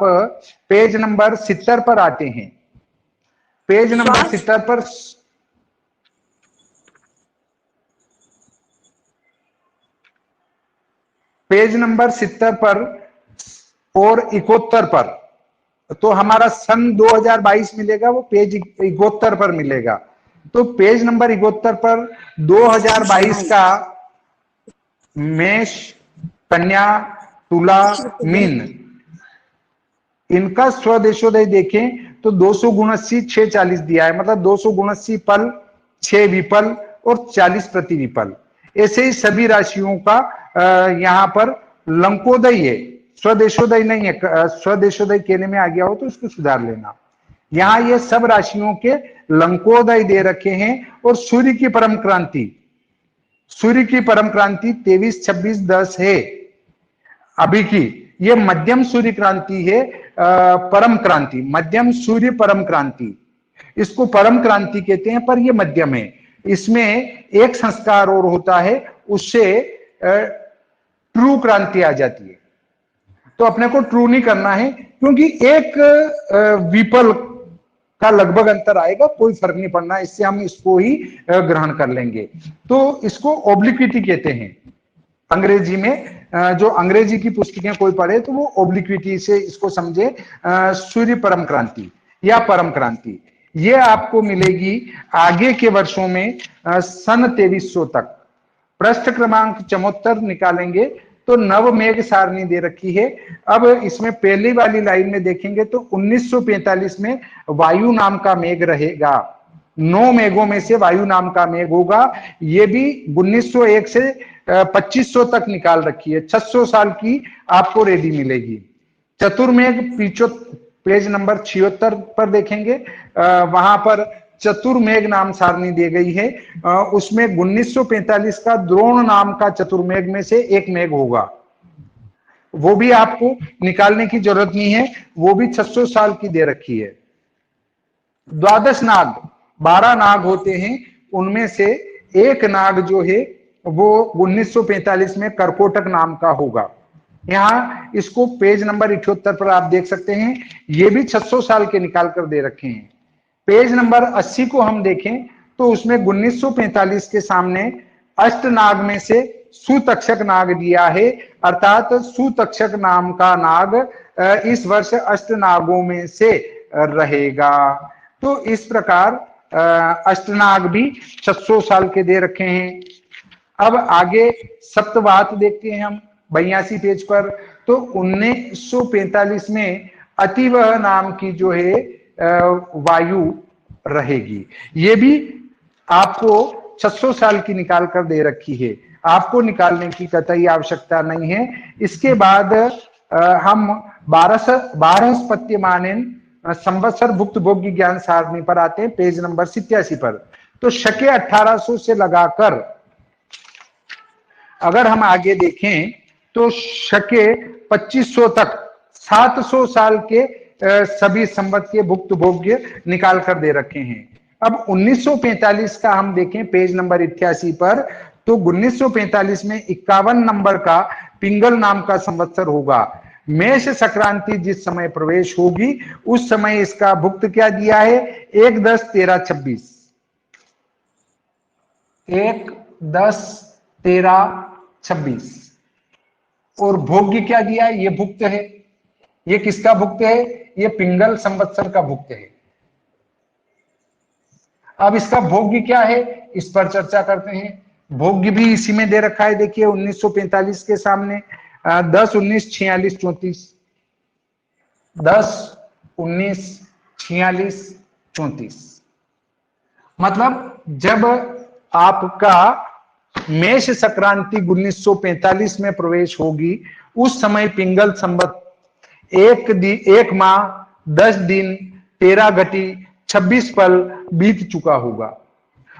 पेज नंबर 70 पर आते हैं, पेज नंबर 70 पर पेज नंबर 70 पर और 71 पर, तो हमारा सन 2022 मिलेगा, वो पेज 71 पर मिलेगा। तो पेज नंबर 71 पर 2022 का मेष, कन्या, तुला, मीन, इनका स्वदेशोदय देखें तो 279 640 दिया है, मतलब 279 पल, 6 विपल और 40 प्रतिविपल। ऐसे ही सभी राशियों का यहाँ पर लंकोदय है, स्वदेशोदय नहीं है। स्वदेशोदय कहने में आ गया हो तो उसको सुधार लेना। यहाँ ये सब राशियों के लंकोदय दे रखे हैं। और सूर्य की परम क्रांति, सूर्य की परम क्रांति 23, 26, 10 है अभी की। ये मध्यम सूर्य क्रांति है, परम क्रांति, मध्यम सूर्य परम क्रांति, इसको परम क्रांति कहते हैं, पर ये मध्यम है। इसमें एक संस्कार और होता है, उससे ट्रू क्रांति आ जाती है। तो अपने को ट्रू नहीं करना है, क्योंकि एक विपल का लगभग अंतर आएगा, कोई फर्क नहीं पड़ना, इससे हम इसको ही ग्रहण कर लेंगे। तो इसको ओब्लिक्विटी कहते हैं अंग्रेजी में। जो अंग्रेजी की पुस्तकें कोई पढ़े तो वो ओब्लिक्विटी से इसको समझे। सूर्य परम क्रांति या परम क्रांति ये आपको मिलेगी आगे के वर्षों में, सन 2300 तक। पृष्ठ क्रमांक 74 निकालेंगे तो नव मेघ सारणी दे रखी है। अब इसमें पहली वाली लाइन में देखेंगे तो 1945 में वायु नाम का मेघ रहेगा। 9 मेघों में से वायु नाम का मेघ होगा। ये भी 1901 से 2500 तक निकाल रखी है, 600 साल की आपको रेडी मिलेगी। चतुर्मेघ पेज नंबर 76 पर देखेंगे, वहां पर चतुर्मेघ नाम सारणी दी गई है। उसमें 1945 का द्रोण नाम का चतुर्मेघ में से एक मेघ होगा, वो भी आपको निकालने की जरूरत नहीं है, वो भी 600 साल की दे रखी है। द्वादश नाग, 12 नाग होते हैं, उनमें से एक नाग जो है वो 1945 में कर्कोटक नाम का होगा। यहाँ इसको पेज नंबर 78 पर आप देख सकते हैं, ये भी 600 साल के निकाल कर दे रखे हैं। पेज नंबर 80 को हम देखें तो उसमें 1945 के सामने अष्ट नाग में से सुतक्षक नाग दिया है, अर्थात सुतक्षक नाम का नाग इस वर्ष अष्ट नागों में से रहेगा। तो इस प्रकार अष्टनाग भी 600 साल के दे रखे हैं। अब आगे सप्तवात देखते हैं हम 82 पेज पर। तो 1945 में अतिवह नाम की जो है वायु रहेगी, ये भी आपको 600 साल की निकाल कर दे रखी है, आपको निकालने की कतई आवश्यकता नहीं है। इसके बाद हम 12 स्पत्यमानेन संवत्सर भुक्त भोग्य ज्ञान सारणी पर आते हैं, पेज नंबर 87 पर। तो शके 1800 से लगाकर अगर हम आगे देखें तो शके 2500 तक 700 साल के सभी संवत के भुक्त भोग्य निकाल कर दे रखे हैं। अब 1945 का हम देखें पेज नंबर 88 पर, तो 1945 में 51 नंबर का पिंगल नाम का संवत्सर होगा। मेष संक्रांति जिस समय प्रवेश होगी उस समय इसका भुक्त क्या दिया है? 1-10-13-26, 1-10-13-26। और भोग्य क्या दिया है? ये भुक्त है। ये किसका भुक्त है? ये पिंगल संवत्सर का भुक्त है। अब इसका भोग्य क्या है, इस पर चर्चा करते हैं। भोग्य भी इसी में दे रखा है, देखिए 1945 के सामने 10-19-46-34, 10-19-46-34। मतलब जब आपका मेष संक्रांति 1945 में प्रवेश होगी उस समय पिंगल संवत 1 माह 10 दिन 13 घटी 26 पल बीत चुका होगा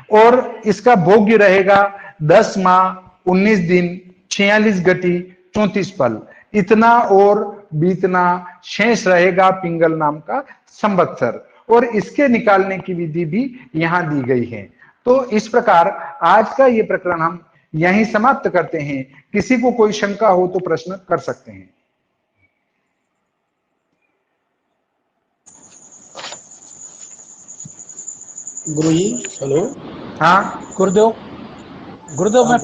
और इसका भोग्य रहेगा 10 माह 19 दिन 46 घटी 34 पल। इतना और बीतना शेष रहेगा पिंगल नाम का संवत्सर और इसके निकालने की विधि भी यहां दी गई है। तो इस प्रकार आज का ये प्रकरण हम यहीं समाप्त करते हैं। किसी को कोई शंका हो तो प्रश्न कर सकते हैं। गुरुजी हेलो। हाँ गुरुदेव, गुरुदेव मैं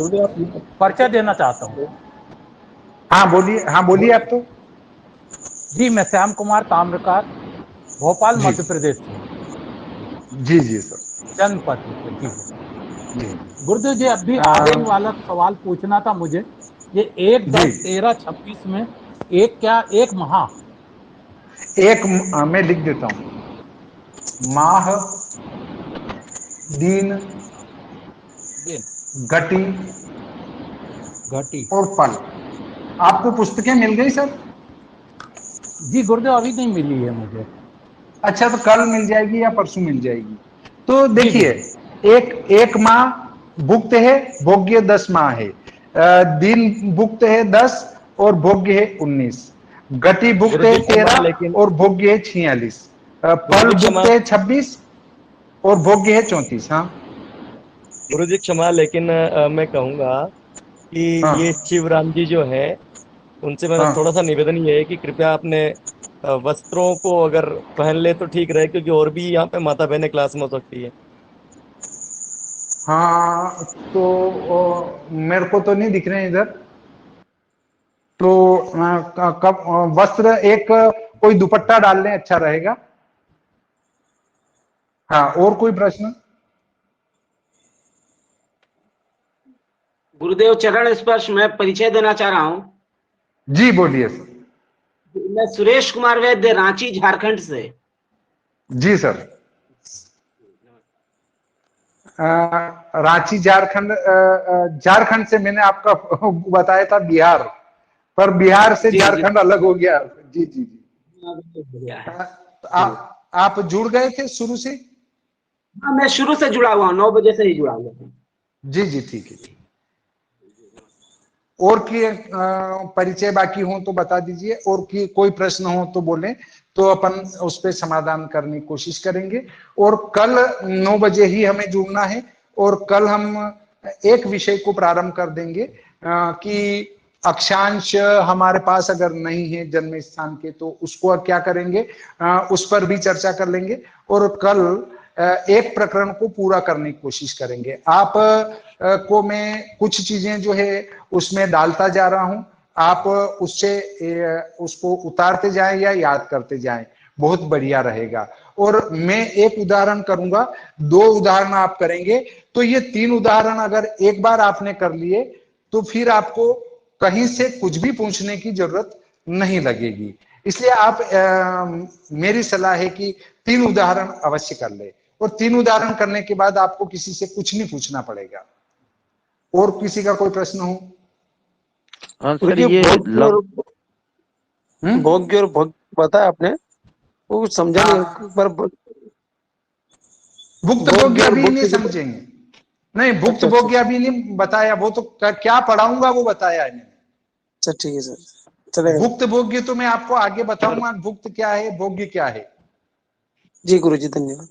परिचय देना चाहता हूँ। हाँ बोलिए, हाँ बोलिए आप तो। जी मैं श्याम कुमार ताम्रकार, भोपाल जी। मध्य प्रदेश से। जी जी सर। जन्म पत्र से। जी गुरुदेव जी, अभी आगे वाला सवाल पूछना था मुझे। ये 1-10-13-26 में एक क्या एक माह? मैं लिख देता हूं, माह दिन घटी और पल। आपको पुस्तकें मिल गई सर? जी गुरुदेव, अभी नहीं मिली है मुझे। अच्छा, तो कल मिल जाएगी या परसों मिल जाएगी। तो देखिए, एक माह भुक्त है, भोग्य 10 माह है। दिन भुक्त है 10 और भोग्य है 19। गति भुक्त है 13 और भोग्य है 46। पल भुक्त है 26 और भोग्य है 34। हाँ गुरु जी क्षमा, लेकिन मैं कहूंगा कि ये शिवराम जी जो है उनसे मेरा थोड़ा सा निवेदन ये है कि कृपया अपने वस्त्रों को अगर पहन ले तो ठीक रहे, क्योंकि और भी यहाँ पे माता बहनें क्लास में हो सकती है। हाँ, तो मेरे को तो नहीं दिख रहे हैं इधर। तो कब वस्त्र एक कोई दुपट्टा डाल लें, अच्छा रहेगा। हाँ, और कोई प्रश्न? गुरुदेव चरण स्पर्श, मैं परिचय देना चाह रहा हूँ। जी बोलिए सर। मैं सुरेश कुमार वैद्य, रांची झारखंड से। जी सर। रांची झारखंड, झारखंड से मैंने आपका बताया था बिहार, पर बिहार से झारखंड अलग हो गया। जी जी जी। आप जुड़ गए थे शुरू से? हाँ, मैं शुरू से जुड़ा हुआ हूँ, 9 बजे से ही जुड़ा हुआ हूँ। जी जी ठीक है। और की परिचय बाकी हो तो बता दीजिए, और की कोई प्रश्न हो तो बोलें, तो अपन उस पर समाधान करने की कोशिश करेंगे। और कल 9 बजे ही हमें जुड़ना है और कल हम एक विषय को प्रारंभ कर देंगे कि अक्षांश हमारे पास अगर नहीं है जन्म स्थान के तो उसको क्या करेंगे, उस पर भी चर्चा कर लेंगे। और कल एक प्रकरण को पूरा करने की कोशिश करेंगे। आप को मैं कुछ चीजें जो है उसमें डालता जा रहा हूं, आप उससे उसको उतारते जाएं या याद करते जाएं, बहुत बढ़िया रहेगा। और मैं एक उदाहरण करूंगा, 2 उदाहरण आप करेंगे, तो ये 3 उदाहरण अगर एक बार आपने कर लिए तो फिर आपको कहीं से कुछ भी पूछने की जरूरत नहीं लगेगी। इसलिए आप मेरी सलाह है कि 3 उदाहरण अवश्य कर ले, और 3 उदाहरण करने के बाद आपको किसी से कुछ नहीं पूछना पड़ेगा। और किसी का कोई प्रश्न हो? सर, ये भोग्य और भोग बताया आपने, वो समझा नहीं। पर भुक्त भोग्य अभी नहीं समझेंगे। नहीं, भुक्त भोग्य अभी नहीं बताया, वो तो क्या पढ़ाऊंगा वो बताया है मैंने। अच्छा ठीक है सर। भुक्त भोग्य तो मैं आपको आगे बताऊंगा, भुक्त क्या है भोग्य क्या है। जी गुरुजी धन्यवाद।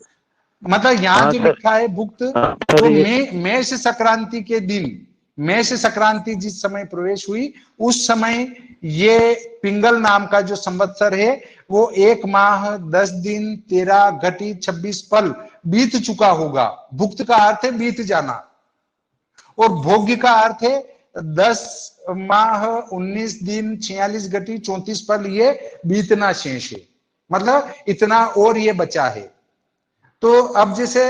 मतलब यहाँ जो लिखा है भुक्त, तो मेष संक्रांति के दिन मेष संक्रांति जिस समय प्रवेश हुई उस समय ये पिंगल नाम का जो संवत्सर है वो 1 माह 10 दिन 13 घटी 26 पल बीत चुका होगा। भुक्त का अर्थ है बीत जाना और भोग्य का अर्थ है 10 माह 19 दिन 46 घटी 34 पल ये बीतना शेष है, मतलब इतना और ये बचा है। तो अब जैसे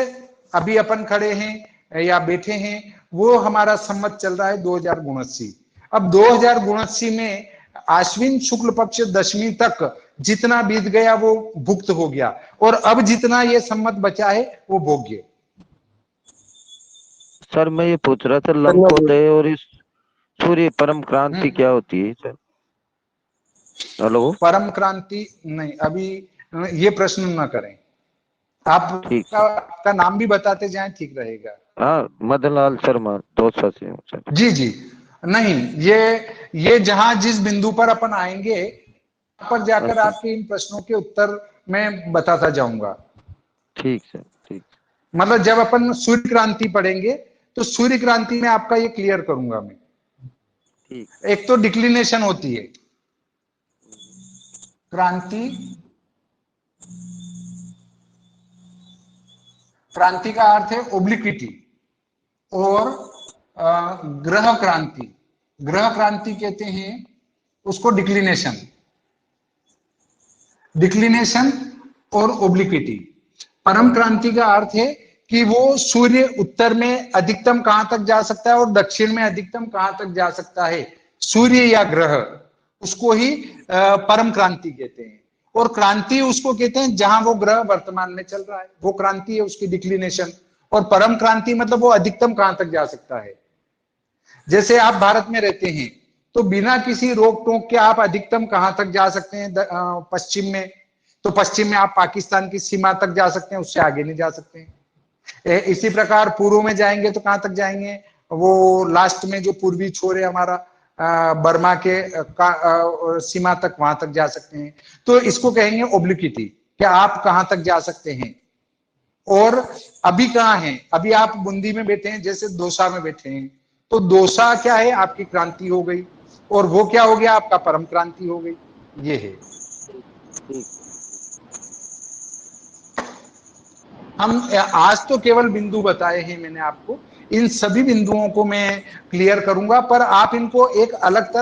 अभी अपन खड़े हैं या बैठे हैं वो हमारा संवत चल रहा है 2079। अब 2079 में आश्विन शुक्ल पक्ष दशमी तक जितना बीत गया वो भुक्त हो गया और अब जितना ये संवत बचा है वो भोग्य। सर मैं ये पूछ रहा था लंकोदय और इस सूर्य परम क्रांति क्या होती है सर? हेलो, परम क्रांति नहीं, अभी ये प्रश्न न करें आप। आपका नाम भी बताते जाएं ठीक रहेगा। हाँ, मदनलाल शर्मा दौसा से हूँ सर। जी जी, नहीं ये जहां जिस बिंदु पर अपन आएंगे पर जाकर आपके इन प्रश्नों के उत्तर मैं बताता जाऊंगा। ठीक सर, ठीक। मतलब जब अपन सूर्य क्रांति पढ़ेंगे तो सूर्य क्रांति में आपका ये क्लियर करूंगा मैं। ठीक। एक तो डिक्लिनेशन होती है क्रांति, क्रांति का अर्थ है ओब्लिक्विटी, और ग्रह क्रांति, ग्रह क्रांति कहते हैं उसको डिक्लिनेशन, डिक्लिनेशन और ओब्लिक्विटी। परम क्रांति का अर्थ है कि वो सूर्य उत्तर में अधिकतम कहां तक जा सकता है और दक्षिण में अधिकतम कहां तक जा सकता है, सूर्य या ग्रह, उसको ही परम क्रांति कहते हैं। और क्रांति उसको कहते हैं जहां वो ग्रह वर्तमान में चल रहा है, वो क्रांति है उसकी डिक्लिनेशन। और परम क्रांति मतलब वो अधिकतम कहां तक जा सकता है। जैसे आप भारत में रहते हैं तो बिना किसी रोक टोक के आप अधिकतम कहां तक जा सकते हैं, पश्चिम में, तो पश्चिम में आप पाकिस्तान की सीमा तक जा सकते हैं, उससे आगे नहीं जा सकते हैं। इसी प्रकार पूर्व में जाएंगे तो कहां तक जाएंगे, वो लास्ट में जो पूर्वी छोर है हमारा बर्मा के सीमा तक, वहां तक जा सकते हैं। तो इसको कहेंगे ओब्लिक्विटी, कि आप कहां तक जा सकते हैं। और अभी कहाँ हैं, अभी आप बूंदी में बैठे हैं, जैसे दौसा में बैठे हैं, तो दौसा क्या है, आपकी क्रांति हो गई, और वो क्या हो गया, आपका परम क्रांति हो गई। ये है। हम आज तो केवल बिंदु बताए हैं मैंने आपको, इन सभी बिंदुओं को मैं क्लियर करूंगा, पर आप इनको एक अलग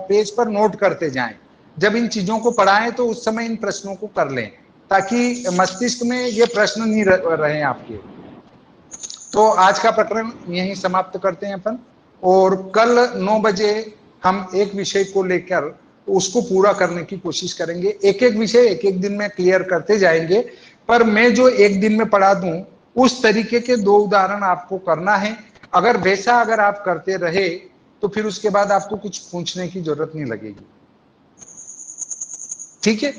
पेज पर नोट करते जाएं। जब इन चीजों को पढ़ाएं तो उस समय इन प्रश्नों को कर लें, ताकि मस्तिष्क में ये प्रश्न नहीं रहे आपके। तो आज का प्रकरण यहीं समाप्त करते हैं अपन, और कल 9 बजे हम एक विषय को लेकर उसको पूरा करने की कोशिश करेंगे। एक एक विषय एक एक दिन में क्लियर करते जाएंगे, पर मैं जो एक दिन में पढ़ा दूं उस तरीके के 2 उदाहरण आपको करना है। अगर वैसा अगर आप करते रहे तो फिर उसके बाद आपको कुछ पूछने की जरूरत नहीं लगेगी। ठीक है।